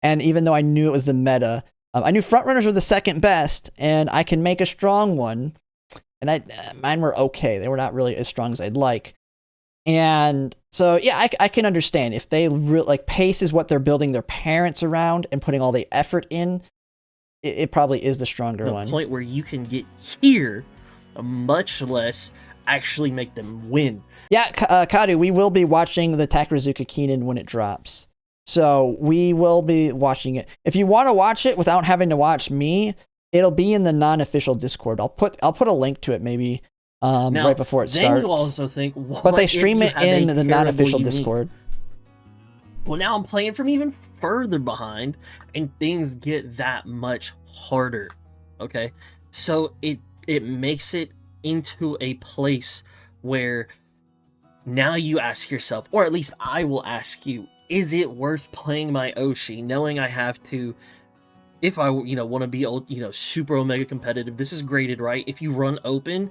And even though I knew it was the meta, I knew front runners were the second best, and I can make a strong one. And mine were okay. They were not really as strong as I'd like. And so, yeah, I can understand if they like pace is what they're building their parents around and putting all the effort in. It probably is the stronger one. The point where you can get here, much less actually make them win. Yeah, Kadu, we will be watching the Takarazuka Keenan when it drops. So we will be watching it. If you want to watch it without having to watch me, it'll be in the non-official Discord. I'll put a link to it maybe now, right before it starts. Then you also think, but they stream it in the non-official Discord. Well, now I'm playing from even further behind, and things get that much harder. Okay, so it makes it into a place where now you ask yourself, or at least I will ask you, is it worth playing my Oshi knowing I have to, if I want to be super omega competitive? This is graded, right? If you run open,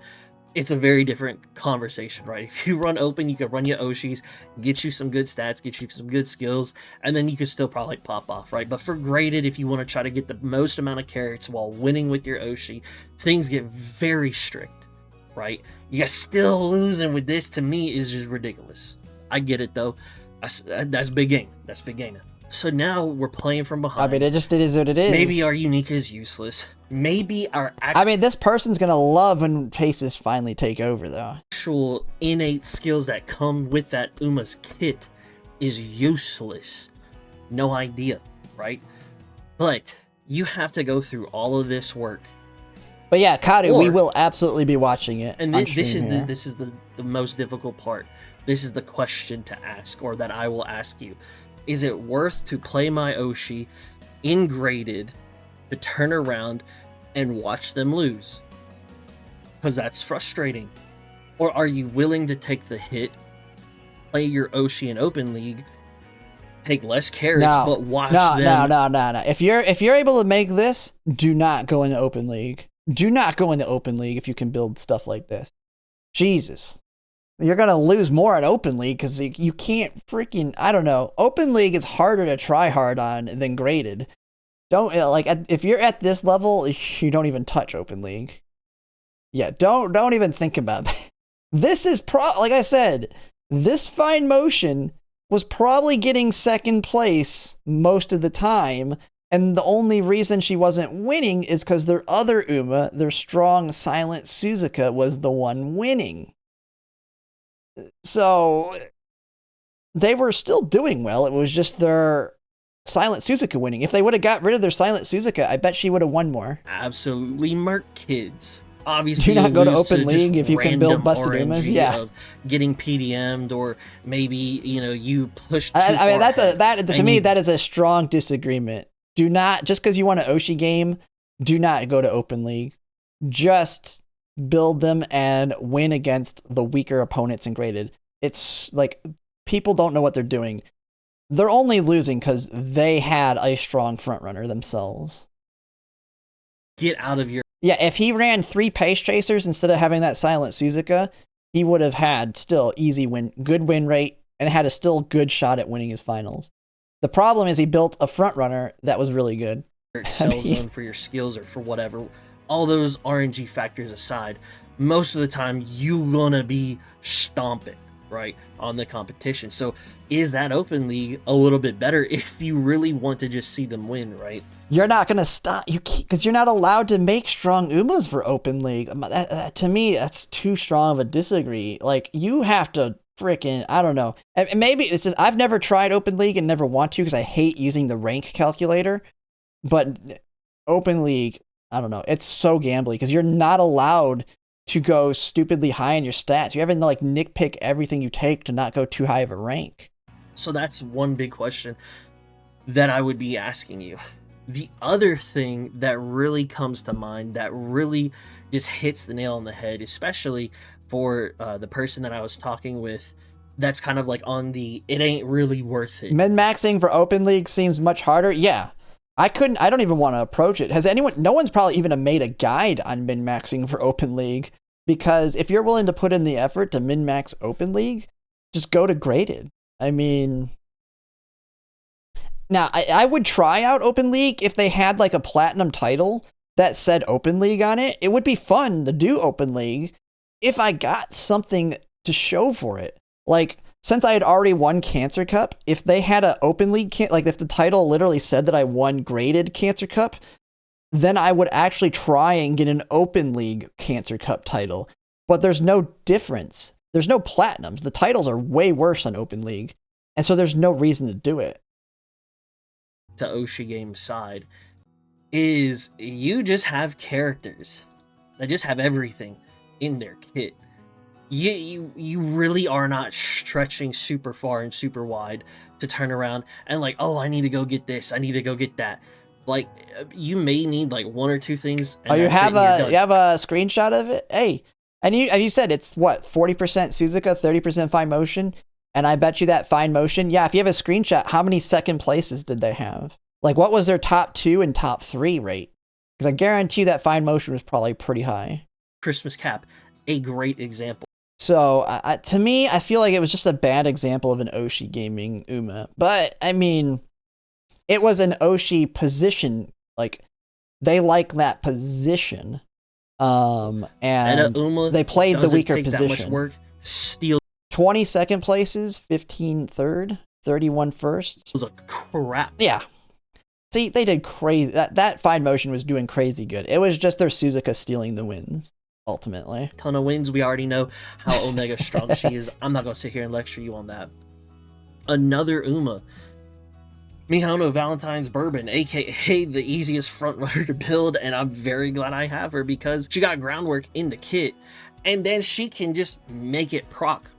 it's a very different conversation, right? If you run open, you can run your Oshis, get you some good stats, get you some good skills, and then you can still probably pop off, right? But for graded, if you want to try to get the most amount of carrots while winning with your Oshi, things get very strict, right? You're still losing with this. To me, is just ridiculous. I get it though. That's big game. That's big gaming. So now we're playing from behind. I mean, it is what it is. Maybe our unique is useless. Maybe our I mean, this person's gonna love when paces finally take over, though. Actual innate skills that come with that Uma's kit is useless. No idea, right? But you have to go through all of this work But yeah, Kadu, we Or- will absolutely be watching it. And on this stream is here. this is the most difficult part. This is the question to ask, or that I will ask you. Is it worth to play my Oshi in graded to turn around and watch them lose? Because that's frustrating. Or are you willing to take the hit, play your Oshi in Open League, take less carrots, but watch them? No. If you're able to make this, do not go into Open League. Do not go into Open League if you can build stuff like this. Jesus. You're going to lose more at Open League because you can't freaking, I don't know. Open League is harder to try hard on than graded. Don't, like, if you're at this level, you don't even touch Open League. Yeah, don't even think about that. This is, like I said, this fine motion was probably getting second place most of the time. And the only reason she wasn't winning is because their other Uma, their strong silent Suzuka, was the one winning. So they were still doing well. It was just their silent Suzuka winning. If they would have got rid of their silent Suzuka, I bet she would have won more. Absolutely murk kids. Obviously, do not go to lose Open League if you can build random busted Umas. RNG Yeah, of getting PDM'd, or maybe you pushed too I mean far that's ahead. to me that is a strong disagreement. Do not, just because you want an Oshi game, do not go to Open League. Just build them and win against the weaker opponents in graded. It's like people don't know what they're doing. They're only losing because they had a strong front runner themselves. Get out of your Yeah, if he ran 3 pace chasers instead of having that silent Suzuka, he would have had still easy win, good win rate, and had a still good shot at winning his finals. The problem is he built a front runner that was really good. cell zone for your skills or for whatever. All those RNG factors aside, most of the time you gonna be stomping right on the competition. So is that Open League a little bit better if you really want to just see them win, right? You're not going to stop, because you're not allowed to make strong Umas for Open League. To me, that's too strong of a disagree. Like, you have to freaking, I don't know. And maybe it's just, I've never tried Open League and never want to because I hate using the rank calculator. But Open League, I don't know, it's so gambly because you're not allowed to go stupidly high in your stats. You're having to like nitpick everything you take to not go too high of a rank. So that's one big question that I would be asking you. The other thing that really comes to mind that really just hits the nail on the head, especially for the person that I was talking with, that's kind of like on the it ain't really worth it. Min-maxing for Open League seems much harder. Yeah. I don't even want to approach it. No one's probably even made a guide on min-maxing for Open League, because if you're willing to put in the effort to min-max Open League, just go to graded. I mean, now I would try out Open League if they had like a platinum title that said Open League on it. It would be fun to do Open League if I got something to show for it. Like, since I had already won Cancer Cup, if they had an Open League, like if the title literally said that I won graded Cancer Cup, then I would actually try and get an Open League Cancer Cup title. But there's no difference. There's no platinums. The titles are way worse on Open League. And so there's no reason to do it. To Oshi Game's side is you just have characters that just have everything in their kit. You really are not stretching super far and super wide to turn around and like, oh, I need to go get this, I need to go get that. Like, you may need like 1 or 2 things. And you have a screenshot of it? Hey, and you said it's what, 40% Suzuka, 30% fine motion, and I bet you that fine motion. Yeah, if you have a screenshot, how many second places did they have? Like, what was their top 2 and top 3 rate? Because I guarantee you that fine motion was probably pretty high. Christmas Cap, a great example. So, to me, I feel like it was just a bad example of an Oshi gaming Uma. But, I mean, it was an Oshi position. Like, they like that position. And a Uma they played the weaker take position. That much work, steal 20 second places, 15 third, 31 first. was a crap. Yeah. See, they did crazy. That fine motion was doing crazy good. It was just their Suzuka stealing the wins. Ultimately, Ton of wins. We already know how Omega strong she is. I'm not gonna sit here and lecture you on that. Another Uma Mihono Valentine's Bourbon, aka the easiest front runner to build, and I'm very glad I have her because she got groundwork in the kit, and then she can just make it proc.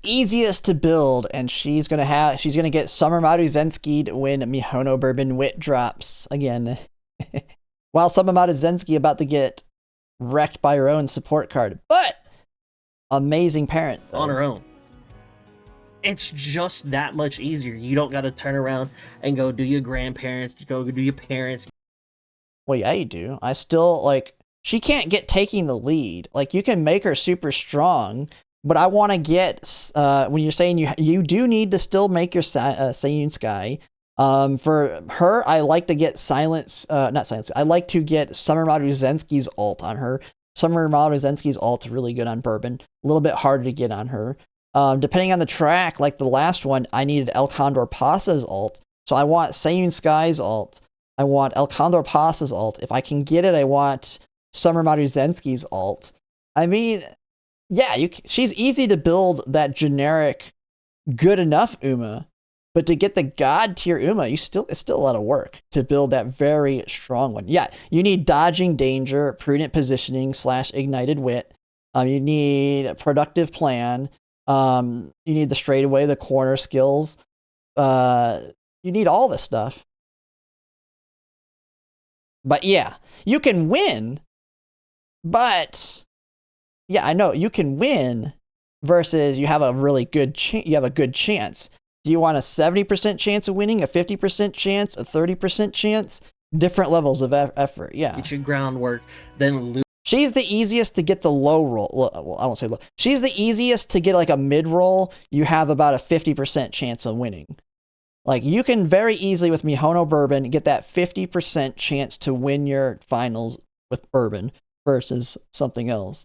Easiest to build, and she's gonna get Summer Maru Zenski when Mihono Bourbon Wit drops again. While Summer Maru Zenski about to get wrecked by her own support card, but amazing parent though. On her own. It's just that much easier. You don't got to turn around and go do your grandparents, go do your parents. Well, yeah, you do. I still, like, she can't get taking the lead. Like, you can make her super strong, but I want to get, when you're saying you do need to still make your Seiyun Sky. For her, I like to get I like to get Summer Maru Zenski's ult on her. Summer Maru Zenski's ult is really good on Bourbon. A little bit harder to get on her. Depending on the track, like the last one, I needed El Condor Pasa's ult. So I want Seiyun Sky's ult. I want El Condor Pasa's ult. If I can get it, I want Summer Maru Zenski's ult. I mean, yeah, she's easy to build that generic good enough Uma, but to get the god tier Uma, it's still a lot of work to build that very strong one. Yeah, you need dodging danger, prudent positioning / ignited wit. You need a productive plan. You need the straightaway, the corner skills. You need all this stuff. But yeah, you can win. But yeah, I know you can win versus you have a really good chance. Do you want a 70% chance of winning, a 50% chance, a 30% chance? Different levels of effort. Yeah. Get your groundwork, then lose. She's the easiest to get the low roll. Well, I won't say low. She's the easiest to get like a mid roll. You have about a 50% chance of winning. Like, you can very easily with Mihono Bourbon get that 50% chance to win your finals with Bourbon versus something else.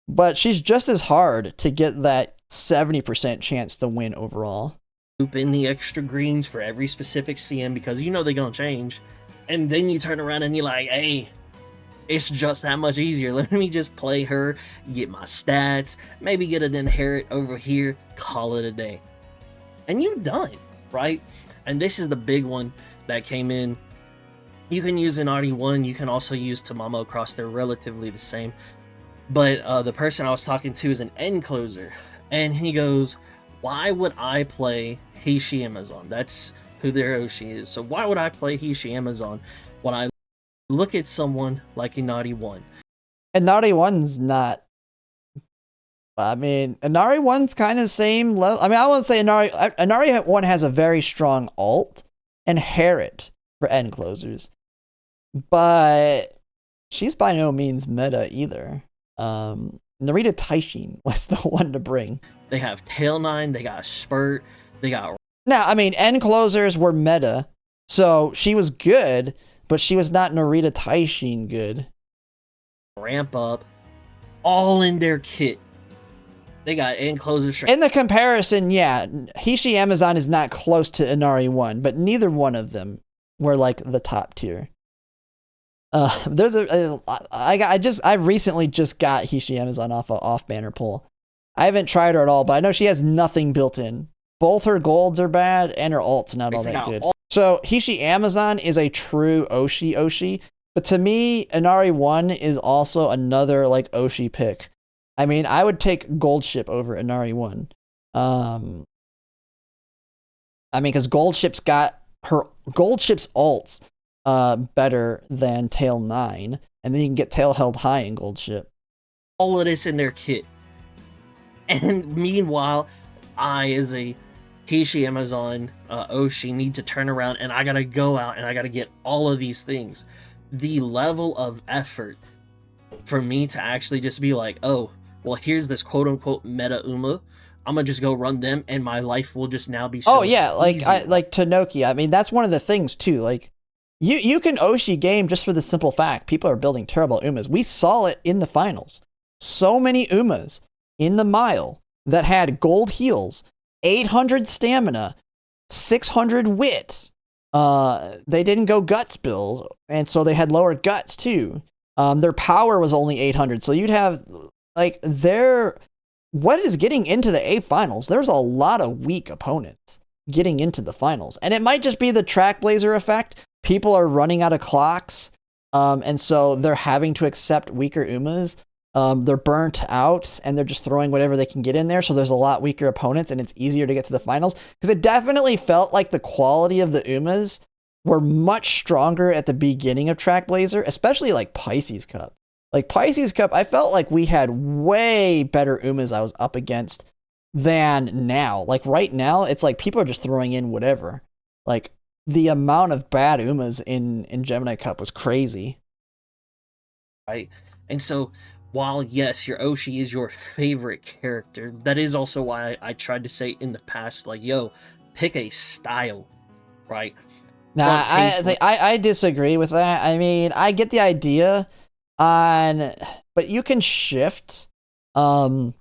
But she's just as hard to get that 70% chance to win overall. Loop in the extra greens for every specific CM because you know they're gonna change. And then you turn around and you're like, hey, it's just that much easier. Let me just play her, get my stats, maybe get an inherit over here, call it a day. And you're done, right? And this is the big one that came in. You can use an RD1, you can also use Tamamo across. They're relatively the same. But the person I was talking to is an end closer. And he goes, why would I play Hishi Amazon? That's who their Oshi is. So why would I play Hishi Amazon when I look at someone like Inari 1? Inari 1's not. I mean, Inari 1's kind of same level. I mean, I wouldn't say Inari 1 has a very strong ult and Herrit for end closers. But she's by no means meta either. Narita Taishin was the one to bring. They have Tail 9, they got Spurt, they got... Now, I mean, end closers were meta, so she was good, but she was not Narita Taishin good. Ramp up, all in their kit. They got end closers. In the comparison, yeah, Hishi Amazon is not close to Inari 1, but neither one of them were like the top tier. I recently just got Hishi Amazon off banner pull. I haven't tried her at all, but I know she has nothing built in. Both her golds are bad, and her ult's not all that good. So Hishi Amazon is a true Oshi, but to me, Inari 1 is also another like Oshi pick. I mean, I would take Gold Ship over Inari 1. I mean, because Gold Ship's ults better than Tail 9, and then you can get Tail held high in Gold Ship. All of this in their kit. And meanwhile, I, as a Hishi Amazon Oshi, need to turn around and I gotta go out and I gotta get all of these things. The level of effort for me to actually just be like, oh, well, here's this quote-unquote meta Uma. I'm gonna just go run them, and my life will just now be so yeah, like easy. like Tanoki. I mean, that's one of the things too. Like, you can Oshi game just for the simple fact people are building terrible Umas. We saw it in the finals. So many Umas in the mile that had gold heals, 800 stamina, 600 wit. They didn't go guts build, and so they had lower guts too. Their power was only 800, so you'd have like what is getting into the A finals? There's a lot of weak opponents. getting into the finals. And it might just be the track blazer effect. People are running out of clocks, and so they're having to accept weaker Umas. They're burnt out, and they're just throwing whatever they can get in there, so there's a lot weaker opponents, and it's easier to get to the finals. Because it definitely felt like the quality of the Umas were much stronger at the beginning of Track Blazer, especially like Pisces Cup. Like Pisces Cup, I felt like we had way better Umas I was up against than now. Like right now, it's like people are just throwing in whatever. Like the amount of bad Umas in Gemini Cup was crazy. Right. And so while yes, your Oshi is your favorite character, that is also why I tried to say in the past, like, yo, pick a style, right? Nah, I disagree with that. I mean, I get the idea but you can shift. And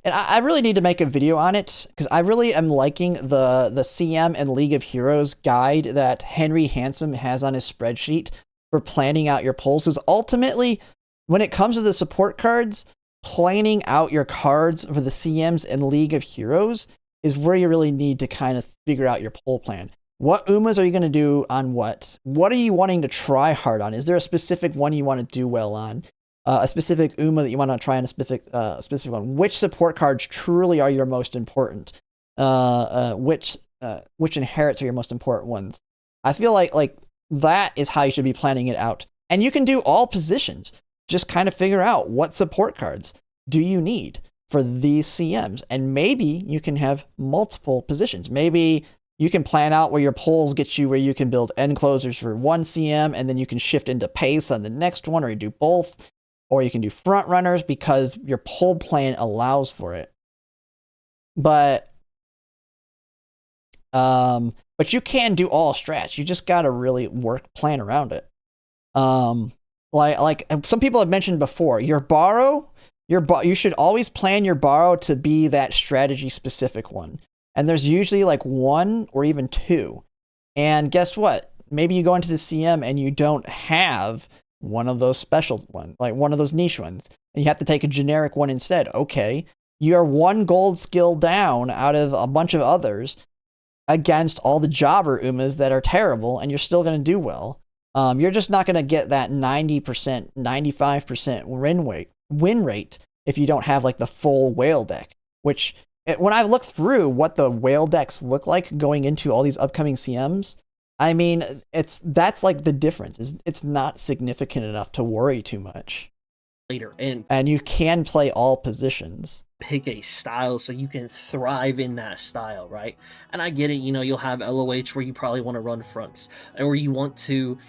I really need to make a video on it because I really am liking the CM and League of Heroes guide that Henry Handsome has on his spreadsheet for planning out your pulls. Because ultimately, when it comes to the support cards, planning out your cards for the CMs and League of Heroes is where you really need to kind of figure out your pull plan. What Umas are you going to do on what? What are you wanting to try hard on? Is there a specific one you want to do well on? A specific Uma that you want to try on a specific one? Which support cards truly are your most important? Which inherits are your most important ones? I feel like that is how you should be planning it out. And you can do all positions. Just kind of figure out what support cards do you need for these CMs. And maybe you can have multiple positions. Maybe you can plan out where your pulls get you where you can build end closers for one CM, and then you can shift into pace on the next one, or you do both. Or you can do front runners because your pull plan allows for it. But you can do all strats. You just gotta really plan around it. Like some people have mentioned before, you should always plan your borrow to be that strategy specific one. And there's usually like one or even two. And guess what? Maybe you go into the CM and you don't have one of those special ones, like one of those niche ones, and you have to take a generic one instead. Okay, you're one gold skill down out of a bunch of others against all the jobber Umas that are terrible, and you're still going to do well. You're just not going to get that 90%, 95% win rate if you don't have like the full whale deck, which when I look through what the whale decks look like going into all these upcoming CMs, I mean, that's like the difference. It's not significant enough to worry too much. Later, and you can play all positions. Pick a style so you can thrive in that style, right? And I get it, you'll have LOH where you probably want to run fronts, or you want to,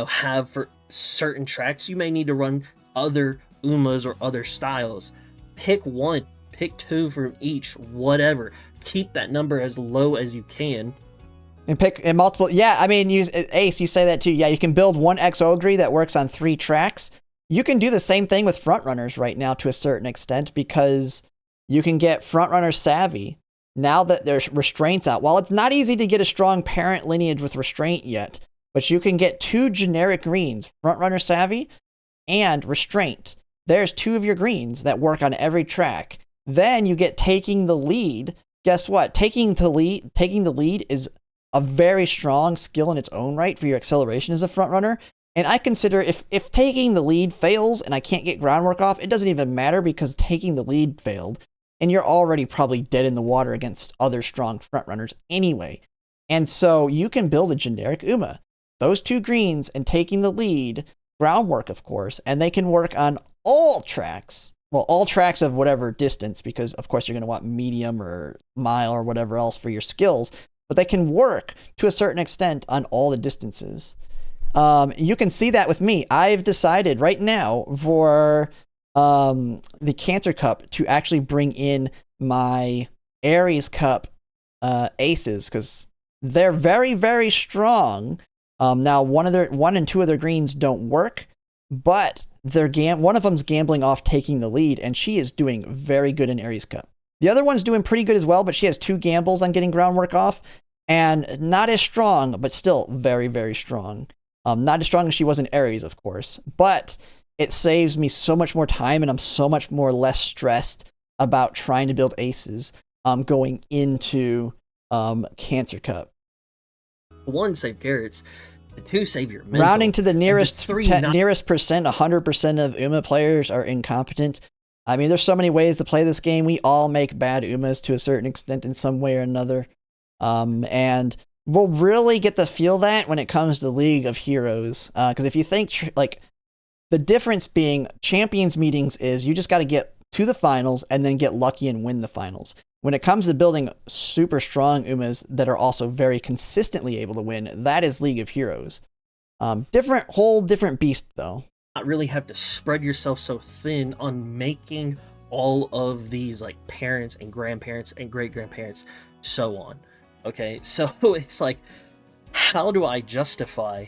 have for certain tracks, you may need to run other Umas or other styles. Pick one, pick two from each, whatever. Keep that number as low as you can. And pick in multiple. Yeah, I mean, Ace, you say that too. Yeah, you can build one X Ogre that works on 3 tracks. You can do the same thing with frontrunners right now to a certain extent because you can get frontrunner savvy now that there's restraints out. While it's not easy to get a strong parent lineage with restraint yet, but you can get 2 generic greens, frontrunner savvy and restraint. There's 2 of your greens that work on every track. Then you get taking the lead. Guess what? Taking the lead is a very strong skill in its own right for your acceleration as a front runner. And I consider if taking the lead fails and I can't get groundwork off, it doesn't even matter because taking the lead failed. And you're already probably dead in the water against other strong front runners anyway. And so you can build a generic Uma. Those 2 greens and taking the lead, groundwork of course, and they can work on all tracks. Well, all tracks of whatever distance, because of course you're going to want medium or mile or whatever else for your skills. But they can work to a certain extent on all the distances. You can see that with me. I've decided right now for the Cancer Cup to actually bring in my Aries Cup aces because they're very, very strong. Now, one and 2 of their greens don't work, but one of them's gambling off taking the lead, and she is doing very good in Aries Cup. The other one's doing pretty good as well, but she has 2 gambles on getting groundwork off, and not as strong, but still very, very strong. Not as strong as she was in Aries, of course, but it saves me so much more time, and I'm so much more less stressed about trying to build aces going into Cancer Cup. One, save carrots. The two, save your mental. Rounding to the nearest nearest percent, 100% of Uma players are incompetent. I mean, there's so many ways to play this game. We all make bad Umas to a certain extent in some way or another. And we'll really get to feel that when it comes to League of Heroes. Because if you think, like, the difference being champions meetings is you just got to get to the finals and then get lucky and win the finals. When it comes to building super strong Umas that are also very consistently able to win, that is League of Heroes. Whole different beast, though. Not really have to spread yourself so thin on making all of these, like, parents and grandparents and great-grandparents, so on. Okay, so it's like, how do I justify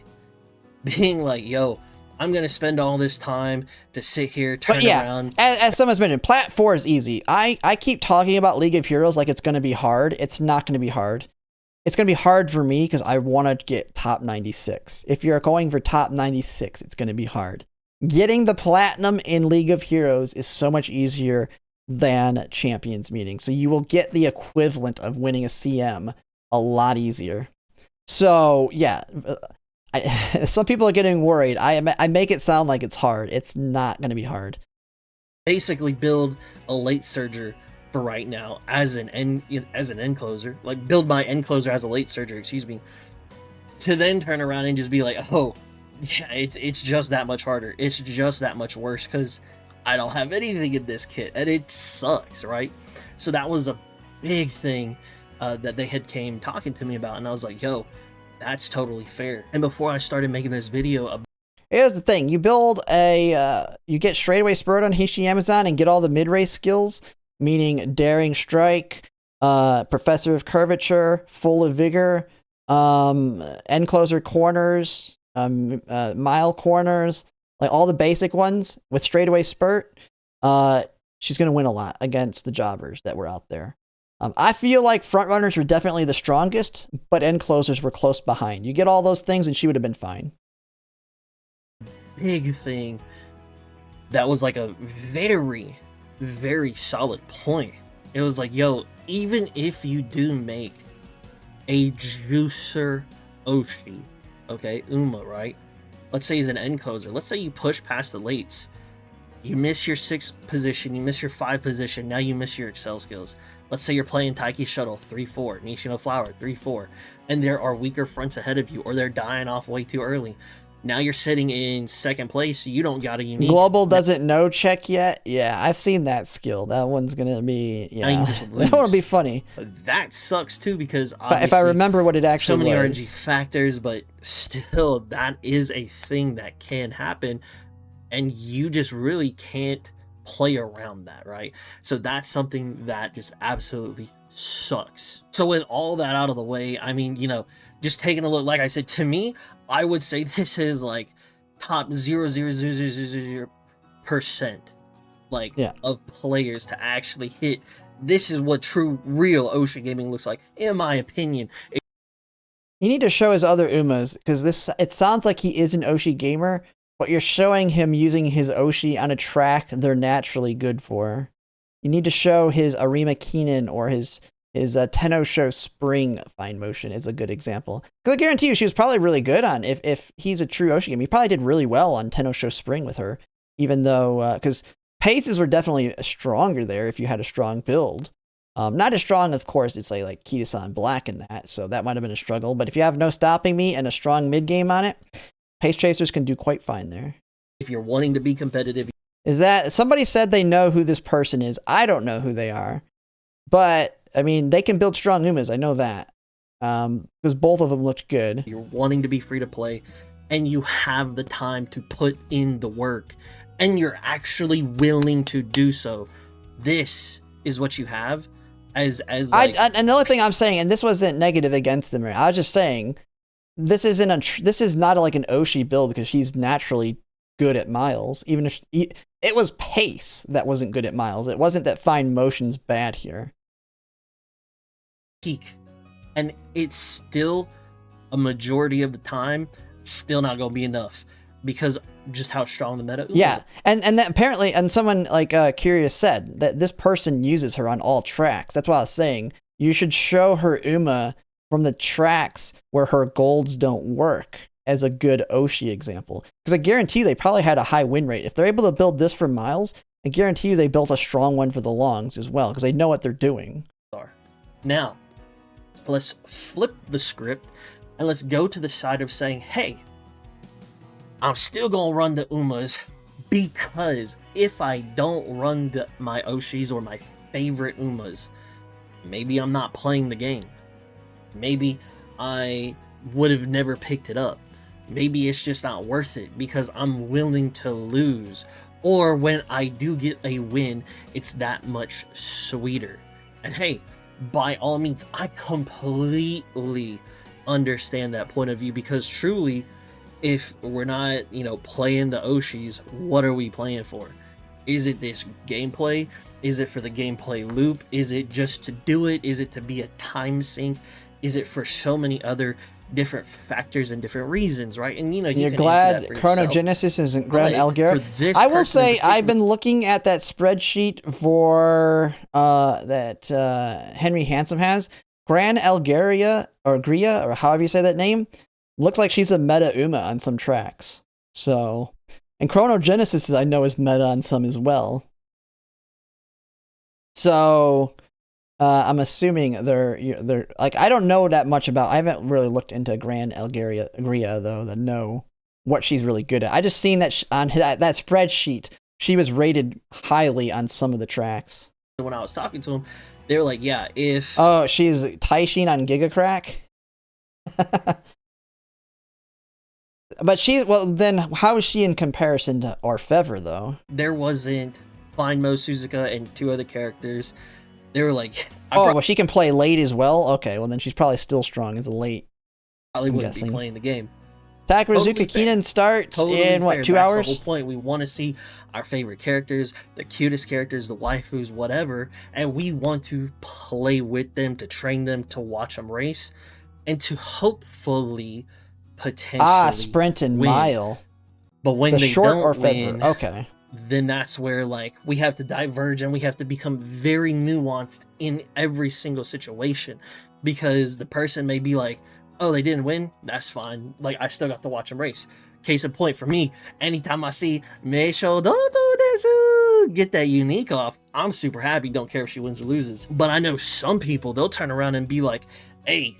being like, yo, I'm going to spend all this time to sit here, turn around. As someone's mentioned, Plat 4 is easy. I keep talking about League of Heroes like it's going to be hard. It's not going to be hard. It's going to be hard for me because I want to get top 96. If you're going for top 96, it's going to be hard. Getting the platinum in League of Heroes is so much easier than Champions Meeting. So you will get the equivalent of winning a CM a lot easier. So, yeah. Some people are getting worried. I make it sound like it's hard. It's not going to be hard. Basically build a late surger for right now as an end closer. Like, build my end closer as a late surger, excuse me. To then turn around and just be like, oh, yeah, it's just that much harder. It's just that much worse because I don't have anything in this kit, and it sucks, right? So that was a big thing that they had came talking to me about, and I was like, yo, that's totally fair. And before I started making this video, here's the thing: you build you get straightaway spurred on Hishi Amazon and get all the mid-race skills, meaning Daring Strike, Professor of Curvature, Full of Vigor, End Closer Corners, Mile Corners, like all the basic ones with straightaway spurt. She's gonna win a lot against the jobbers that were out there. I feel like front runners were definitely the strongest, but end closers were close behind. You get all those things and she would have been fine. Big thing that was like a very, very solid point. It was like, yo, even if you do make a juicer Oshi, okay, Uma, right? Let's say he's an end closer. Let's say you push past the lates. You miss your 6th position, you miss your 5 position, now you miss your Excel skills. Let's say you're playing Taiki Shuttle 3-4, Nishino Flower 3-4, and there are weaker fronts ahead of you, or they're dying off way too early. Now you're sitting in 2nd place, you don't got a unique. Global doesn't know check yet? Yeah, I've seen that skill. That one's gonna be, yeah. That one will be funny. That sucks too, because but if I remember what it actually so many was. RNG factors, but still, that is a thing that can happen, and you just really can't play around that, right? So that's something that just absolutely sucks. So with all that out of the way, I mean, you know, just taking a look, like I said, to me, I would say this is like top 0.00000% like of players to actually hit. This is what true, real Oshi gaming looks like, in my opinion. You need to show his other Umas, because it sounds like he is an Oshi gamer, but you're showing him using his Oshi on a track they're naturally good for. You need to show his Arima Keenan or his Tenno Show Spring Fine Motion is a good example. Because I guarantee you she was probably really good on, if he's a true Oshi gamer, he probably did really well on Tenno Show Spring with her, even though, because paces were definitely stronger there if you had a strong build. Not as strong, of course, it's like Kita-san Black in that, so that might have been a struggle, but if you have no stopping me and a strong mid game on it, pace chasers can do quite fine there. If you're wanting to be competitive. Is that, somebody said they know who this person is. I don't know who they are, but I mean, they can build strong Umas, I know that, because both of them looked good. You're wanting to be free to play, and you have the time to put in the work, and you're actually willing to do so. This is what you have. Another thing I'm saying, and this wasn't negative against them, I was just saying, this is not like an Oshi build because she's naturally good at miles. Even if it was pace that wasn't good at miles, it wasn't that fine motion's bad here. Peak, and it's still a majority of the time still not gonna be enough because just how strong the meta is. Yeah, and that apparently, and someone like Curious said that this person uses her on all tracks. That's why I was saying You should show her Uma from the tracks where her golds don't work as a good Oshi example. Because I guarantee you they probably had a high win rate. If they're able to build this for Miles, I guarantee you they built a strong one for the longs as well, because they know what they're doing. Now, let's flip the script and let's go to the side of saying, hey, I'm still going to run the Umas, because if I don't run my Oshis or my favorite Umas, maybe I'm not playing the game. Maybe I would have never picked it up. Maybe it's just not worth it because I'm willing to lose. Or when I do get a win, it's that much sweeter. And hey, by all means, I completely understand that point of view, because truly, if we're not, playing the Oshis, what are we playing for? Is it this gameplay? Is it for the gameplay loop? Is it just to do it? Is it to be a time sink? Is it for so many other different factors and different reasons, right? And you're glad Chronogenesis isn't Gran Algaria. I will say I've been looking at that spreadsheet for that Henry Handsome has. Gran Algaria or Gria, or however you say that name, looks like she's a meta Uma on some tracks. So, and Chronogenesis I know is meta on some as well. So I'm assuming they're like, I don't know that much about. I haven't really looked into Gran Algaria though to know what she's really good at. I just seen that on that spreadsheet she was rated highly on some of the tracks. When I was talking to him, they were like, "Yeah, if she's Taishin on Gigacrack." But then how is she in comparison to Orfever though? There wasn't Find Mo Suzuka and 2 other characters. They were like, well, she can play late as well? Okay, well then she's probably still strong as a late. Probably wouldn't be playing the game. Takarazuka Keenan starts in, 2 hours? That's the whole point. We want to see our favorite characters, the cutest characters, the waifus, whatever, and we want to play with them, to train them, to watch them race, and to hopefully, potentially sprint and win. Mile. But when they don't win, okay, then that's where we have to diverge and we have to become very nuanced in every single situation, because the person may be like, oh, they didn't win, that's fine, I still got to watch them race. Case in point for me, anytime I see Meisho Doto Desu get that unique off, I'm super happy, don't care if she wins or loses. But I know some people, they'll turn around and be like, hey,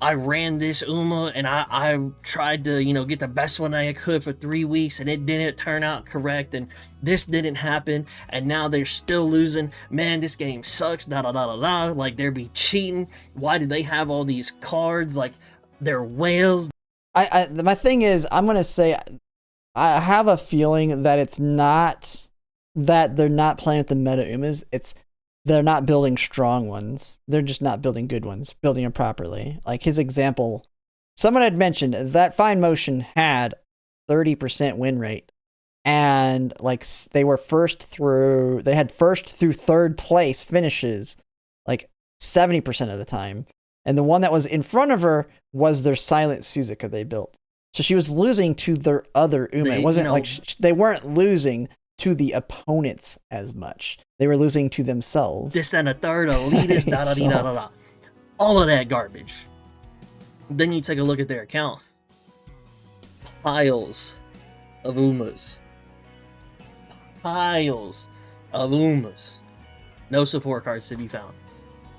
I ran this Uma and I tried to, get the best one I could for 3 weeks and it didn't turn out correct and this didn't happen and now they're still losing. Man, this game sucks, da da da da da. They're be cheating. Why do they have all these cards? They're whales. My thing is, I'm going to say, I have a feeling that it's not that they're not playing with the meta Umas, they're not building strong ones. They're just not building good ones, building them properly. Like his example, someone had mentioned that Fine Motion had 30% win rate. And they had first through third place finishes 70% of the time. And the one that was in front of her was their Silent Suzuka they built. So she was losing to their other Uma. It wasn't they weren't losing to the opponents as much. They were losing to themselves. This and a third, elitist, da da da da da. All of that garbage. Then you take a look at their account. Piles of Umas. Piles of Umas. No support cards to be found.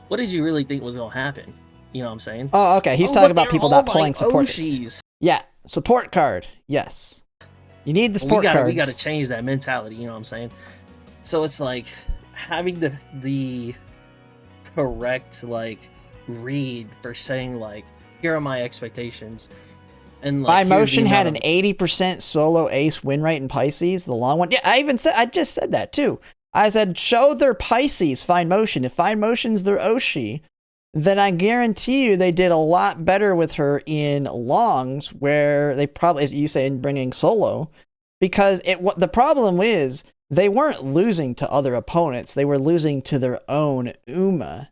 What did you really think was going to happen? You know what I'm saying? Oh, okay. He's talking about people not pulling support cards. Yeah, support card. Yes. You need the support cards. We got to change that mentality, you know what I'm saying? So it's having the correct read for saying here are my expectations. And Fine Motion had an 80% solo ace win rate in Pisces, the long one. Yeah, I just said that too. I said show their Pisces Fine Motion. If Fine Motion's their Oshi, then I guarantee you they did a lot better with her in longs, where they probably, as you say, in bringing solo, because the problem is they weren't losing to other opponents, they were losing to their own Uma.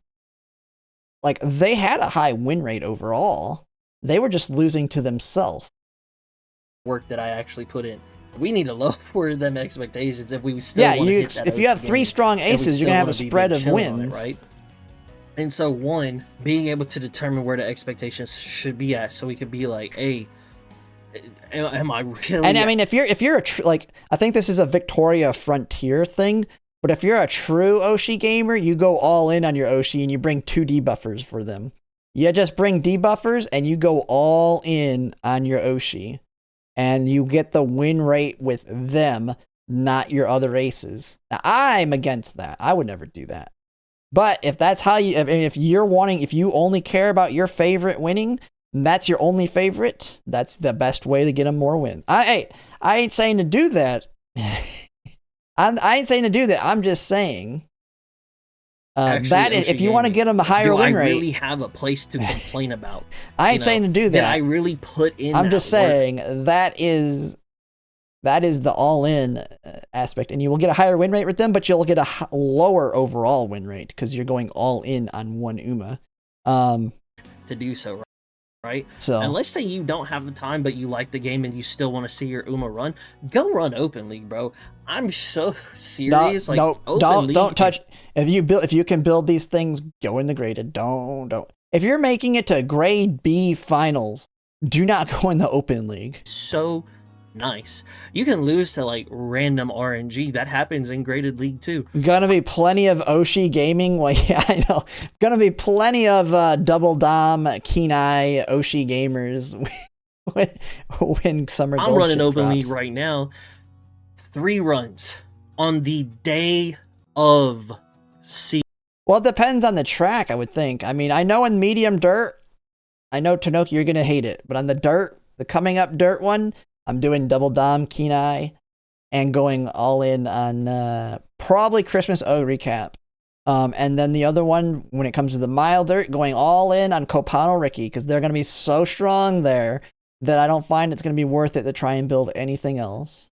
They had a high win rate overall, they were just losing to themselves. Work that I actually put in. We need to lower them expectations if we still want to hit that if you have 3 strong aces, you're gonna have a spread of wins, right? And so, one, being able to determine where the expectations should be at, so we could be like, hey, am I really? And I mean, if you're like, I think this is a Victoria Frontier thing, but if you're a true Oshi gamer, you go all in on your Oshi and you bring 2 debuffers for them. You just bring debuffers and you go all in on your Oshi, and you get the win rate with them, not your other aces. Now, I'm against that. I would never do that. But if that's how you, I mean, if you only care about your favorite winning, and that's your only favorite, that's the best way to get them more wins. I ain't saying to do that. I ain't saying to do that. I'm just saying Actually, that if you want to get them a higher win rate, I really have a place to complain about? I ain't saying to do that. Did I really put in? I'm just saying that is the all-in aspect, and you will get a higher win rate with them, but you'll get a lower overall win rate because you're going all in on one Uma. To do so, right? So, and let's say you don't have the time, but you like the game and you still want to see your Uma run, go run Open League, bro. I'm so serious. No, don't touch. If you can build these things, go in the graded. Don't. If you're making it to grade B finals, do not go in the Open League. So nice. You can lose to like random RNG. That happens in graded league too. Gonna be plenty of Oshi gaming. Well, yeah, I know. Gonna be plenty of double dom, Kenai, Oshi gamers when summer. I'm running Open drops. League right now. 3 runs on the day of season. Well, it depends on the track, I would think. I mean, I know in medium dirt, I know Tanoki, you're gonna hate it, but on the dirt, the coming up dirt one, I'm doing double dom, Kenai, and going all in on probably Christmas O recap. And then the other one, when it comes to the mile dirt, going all in on Copano Ricky, because they're going to be so strong there that I don't find it's going to be worth it to try and build anything else.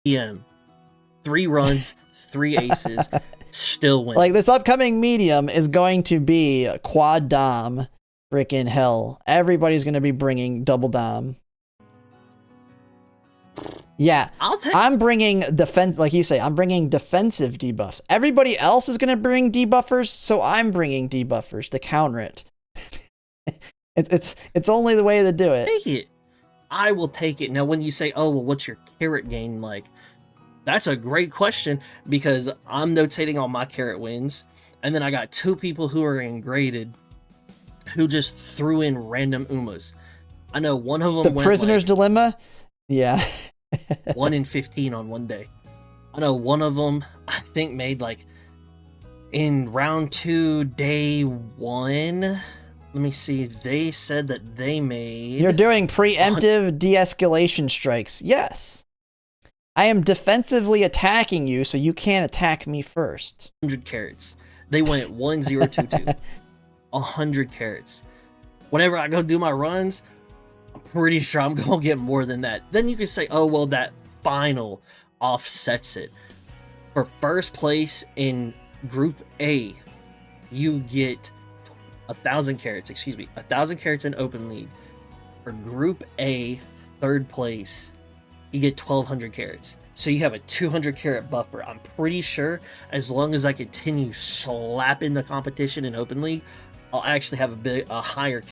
3 runs, 3 aces, still winning. Like this upcoming medium is going to be quad dom, freaking hell. Everybody's going to be bringing double dom. Yeah, I'm bringing defense, like you say, I'm bringing defensive debuffs. Everybody else is going to bring debuffers, so I'm bringing debuffers to counter it. It's only the way to do it. Take it. I will take it. Now, when you say, oh, well, what's your carrot gain like? That's a great question, because I'm notating all my carrot wins, and then I got 2 people who are ingraded who just threw in random Umas. I know one of them the went prisoner's dilemma. Yeah. 1 in 15 on one day. I know one of them, I think, made like in round 2, day 1. Let me see. They said that they made. You're doing preemptive de-escalation strikes. Yes. I am defensively attacking you, so you can't attack me first. 100 carrots. They went 1022. 100 carrots. Whenever I go do my runs, I'm pretty sure I'm gonna get more than that. Then you can say, oh, well, that final offsets it. For first place in Group A, you get 1,000 carrots. 1,000 carrots in Open League. For Group A, third place, you get 1,200 carrots. So you have a 200 carrot buffer. I'm pretty sure as long as I continue slapping the competition in Open League, I'll actually have a higher.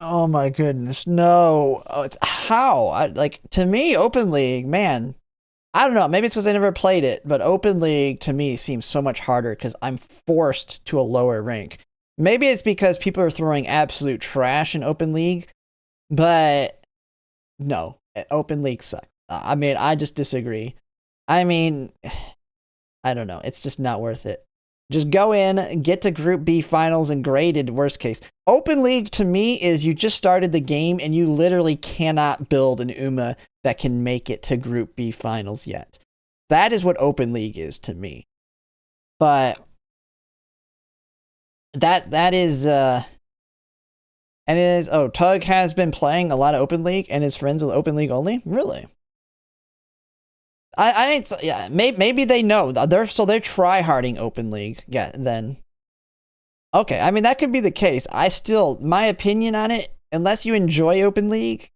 Oh my goodness, no! How? To me, Open League, man. I don't know. Maybe it's because I never played it, but Open League to me seems so much harder because I'm forced to a lower rank. Maybe it's because people are throwing absolute trash in Open League, but no, Open League sucks. I mean, I just disagree. I mean, I don't know. It's just not worth it. Just go in, get to Group B finals, and graded, worst case. Open League, to me, is you just started the game, and you literally cannot build an Uma that can make it to Group B finals yet. That is what Open League is to me. But that is... And it is... Oh, Tug has been playing a lot of Open League, and his friends with Open League only? Really? Yeah, maybe they know. They're try-harding Open League. Yeah, then. Okay, I mean, that could be the case. My opinion on it, unless you enjoy Open League,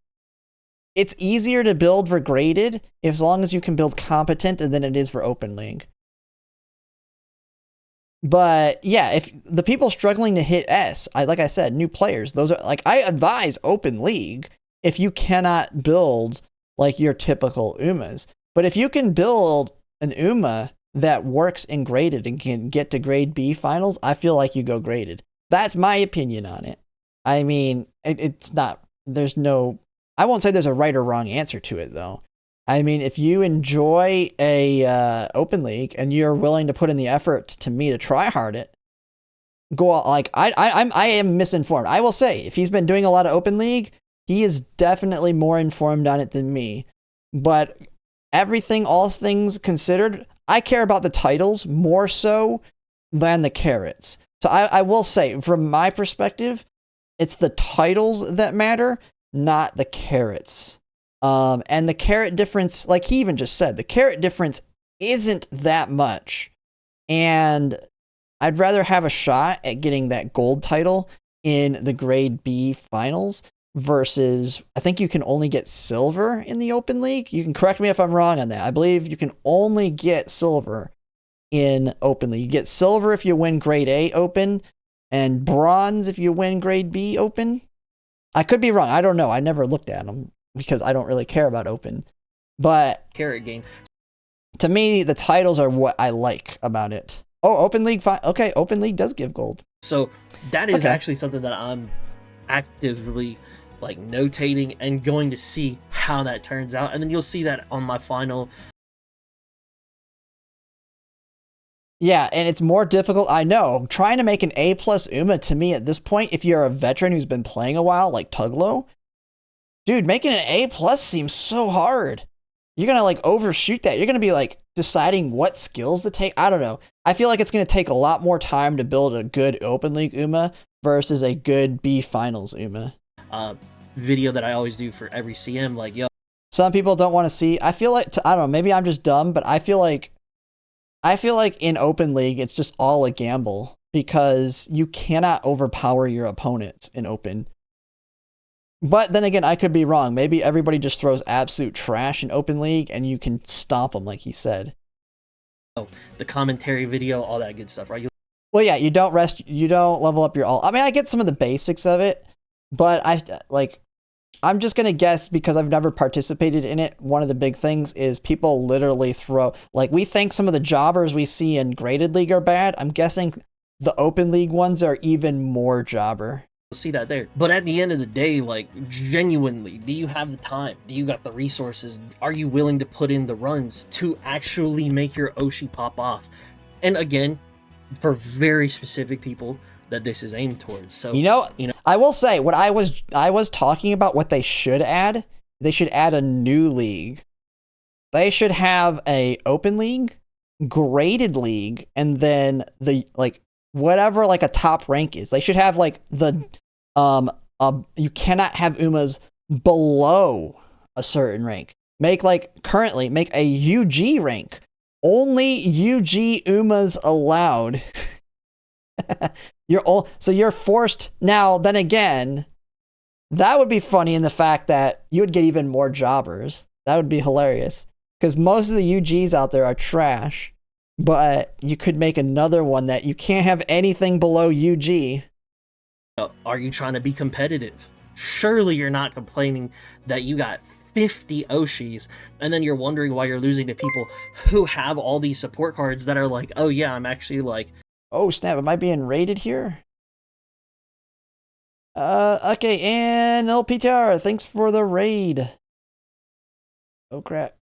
it's easier to build for graded as long as you can build competent than it is for Open League. But yeah, if the people struggling to hit S, like I said, new players, those are like, I advise open league if you cannot build like your typical Umas. But if you can build an Uma that works in graded and can get to grade B finals, I feel like you go graded. That's my opinion on it. I mean, it's not, there's no, I won't say there's a right or wrong answer to it though. I mean, if you enjoy a open league and you're willing to put in the effort to me to try hard it, go out. Like I am misinformed. I will say, if he's been doing a lot of open league, he is definitely more informed on it than me. But everything, all things considered, I care about the titles more so than the carrots. So I will say, from my perspective, it's the titles that matter, not the carrots. And the carrot difference, like he even just said, the carrot difference isn't that much. And I'd rather have a shot at getting that gold title in the grade B finals versus, I think you can only get silver in the open league. You can correct me if I'm wrong on that. I believe you can only get silver in open league. You get silver if you win grade A open and bronze if you win grade B open. I could be wrong. I don't know. I never looked at them because I don't really care about open. But Carrot game. To me, the titles are what I like about it. Oh, open league. Okay, open league does give gold. So that is actually something that I'm actively like notating and going to see how that turns out. And then you'll see that on my final. Yeah, and it's more difficult. I know. Trying to make an A+ Uma to me at this point, if you're a veteran who's been playing a while, like Tuglo, dude, making an A+ seems so hard. You're going to like overshoot that. You're going to be like deciding what skills to take. I don't know. I feel like it's going to take a lot more time to build a good open league Uma versus a good B finals Uma. Video that I always do for every CM, like, yo. Some people don't want to see. I feel like, I don't know, maybe I'm just dumb, but I feel like in open league, it's just all a gamble because you cannot overpower your opponents in open. But then again, I could be wrong. Maybe everybody just throws absolute trash in open league and you can stomp them, like he said. Oh, the commentary video, all that good stuff, right? Well, yeah, you don't level up your ult. I mean, I get some of the basics of it, but I'm just going to guess because I've never participated in it. One of the big things is people literally throw, like, we think some of the jobbers we see in graded league are bad. I'm guessing the open league ones are even more jobber. See that there. But at the end of the day, like, genuinely, do you have the time? Do you got the resources? Are you willing to put in the runs to actually make your Oshi pop off? And again, for very specific people that this is aimed towards. So you know, I will say what I was talking about, what they should add a new league. They should have a open league, graded league, and then the like whatever like a top rank is. They should have like the you cannot have Umas below a certain rank. Currently make a UG rank. Only UG Umas allowed. You're forced now. Then again, that would be funny in the fact that you would get even more jobbers. That would be hilarious because most of the UGs out there are trash. But you could make another one that you can't have anything below UG. Are you trying to be competitive? Surely you're not complaining that you got 50 Oshis and then you're wondering why you're losing to people who have all these support cards that are like, oh yeah, I'm actually like, oh snap, am I being raided here? Okay, and LPTR, thanks for the raid. Oh crap.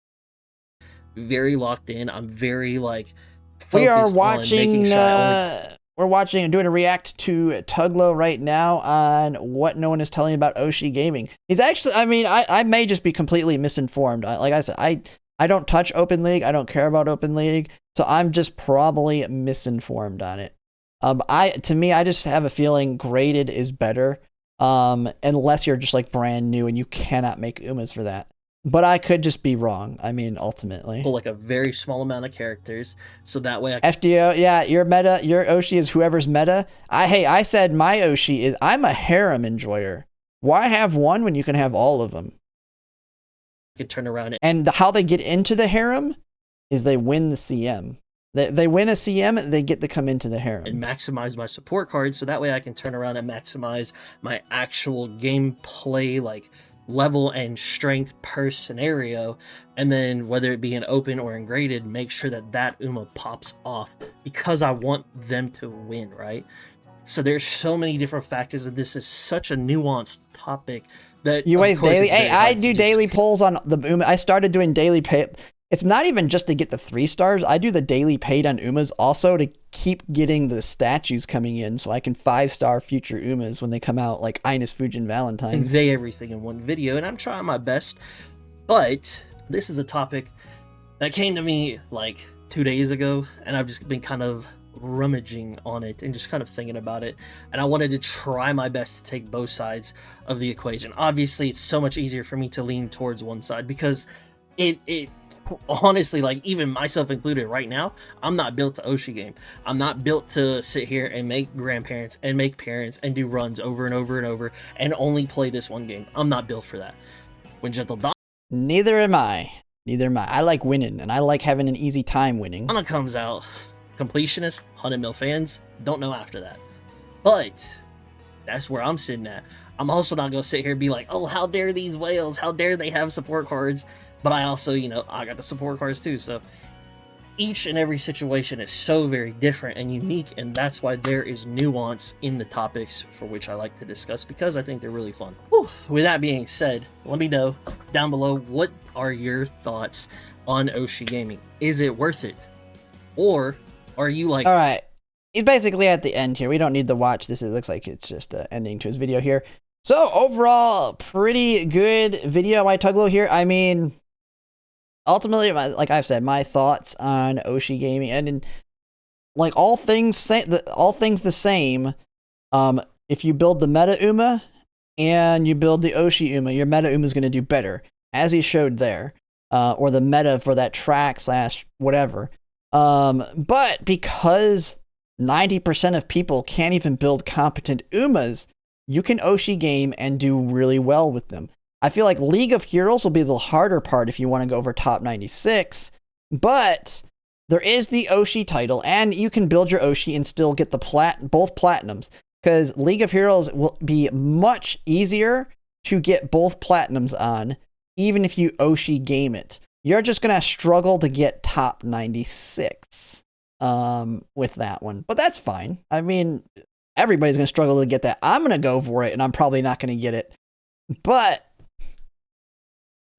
Very locked in. I'm very like focused we are watching on making sure we're watching and doing a react to Tuglo right now on what no one is telling about Oshi gaming. He's actually, I mean, I may just be completely misinformed. Like I said, I don't touch open league. I don't care about open league. So I'm just probably misinformed on it. To me, I just have a feeling graded is better. Unless you're just like brand new and you cannot make Umas for that. But I could just be wrong. I mean, ultimately. like a very small amount of characters. So that way FDO, yeah, your Oshi is whoever's meta. I said my Oshi is, I'm a harem enjoyer. Why have one when you can have all of them? You can turn around and how they get into the harem is they win the CM. They win a CM, they get to come into the harem. And maximize my support cards, so that way I can turn around and maximize my actual gameplay, like level and strength per scenario, and then whether it be an open or in graded, make sure that that Uma pops off because I want them to win, right? So there's so many different factors, and this is such a nuanced topic that you waste daily. Hey, I do daily polls on the Uma. I started doing daily pay. It's not even just to get the 3 stars. I do the daily paid on Umas also to keep getting the statues coming in so I can 5-star future Umas when they come out, like Ines Fujin Valentine's. Convey everything in one video, and I'm trying my best. But this is a topic that came to me like 2 days ago, and I've just been kind of rummaging on it and just kind of thinking about it, and I wanted to try my best to take both sides of the equation. Obviously, it's so much easier for me to lean towards one side because it honestly, like even myself included right now, I'm not built to Oshi game. I'm not built to sit here and make grandparents and make parents and do runs over and over and over and only play this one game. I'm not built for that. When Gentle Donna Neither am I. I like winning, and I like having an easy time winning. comes out, completionist, 100 mil fans, don't know after that. But that's where I'm sitting at. I'm also not going to sit here and be like, oh, how dare these whales? How dare they have support cards? But I also, I got the support cards too. So each and every situation is so very different and unique. And that's why there is nuance in the topics for which I like to discuss, because I think they're really fun. Whew. With that being said, let me know down below, what are your thoughts on Oshi gaming? Is it worth it? Or are you like... All right. He's basically at the end here. We don't need to watch this. It looks like it's just an ending to his video here. So overall, pretty good video by Tuglo here. I mean... Ultimately, like I've said, my thoughts on Oshi gaming, and like all things the same. If you build the meta Uma and you build the Oshi Uma, your meta Uma is going to do better, as he showed there, or the meta for that track / whatever. But because 90% of people can't even build competent Umas, you can Oshi game and do really well with them. I feel like League of Heroes will be the harder part if you want to go over top 96, but there is the Oshi title, and you can build your Oshi and still get the both platinums, because League of Heroes will be much easier to get both platinums on, even if you Oshi game it. You're just going to struggle to get top 96 with that one, but that's fine. I mean, everybody's going to struggle to get that. I'm going to go for it, and I'm probably not going to get it, but...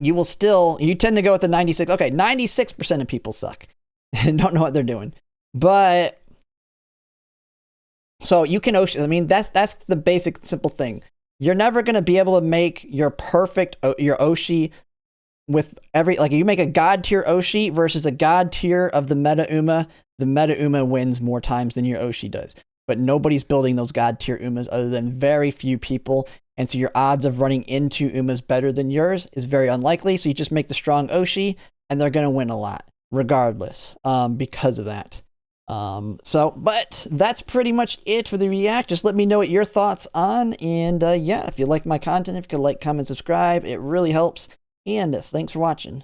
you tend to go with the 96. Okay, 96% of people suck and don't know what they're doing. But, so you can Oshi, I mean, that's the basic, simple thing. You're never going to be able to make your your Oshi with like you make a god tier Oshi versus a god tier of the meta Uma. The meta Uma wins more times than your Oshi does. But nobody's building those god tier Umas other than very few people. And so your odds of running into Umas better than yours is very unlikely. So you just make the strong Oshi, and they're going to win a lot, regardless, because of that. But that's pretty much it for the react. Just let me know what your thoughts on. And yeah, if you like my content, if you could like, comment, subscribe, it really helps. And thanks for watching.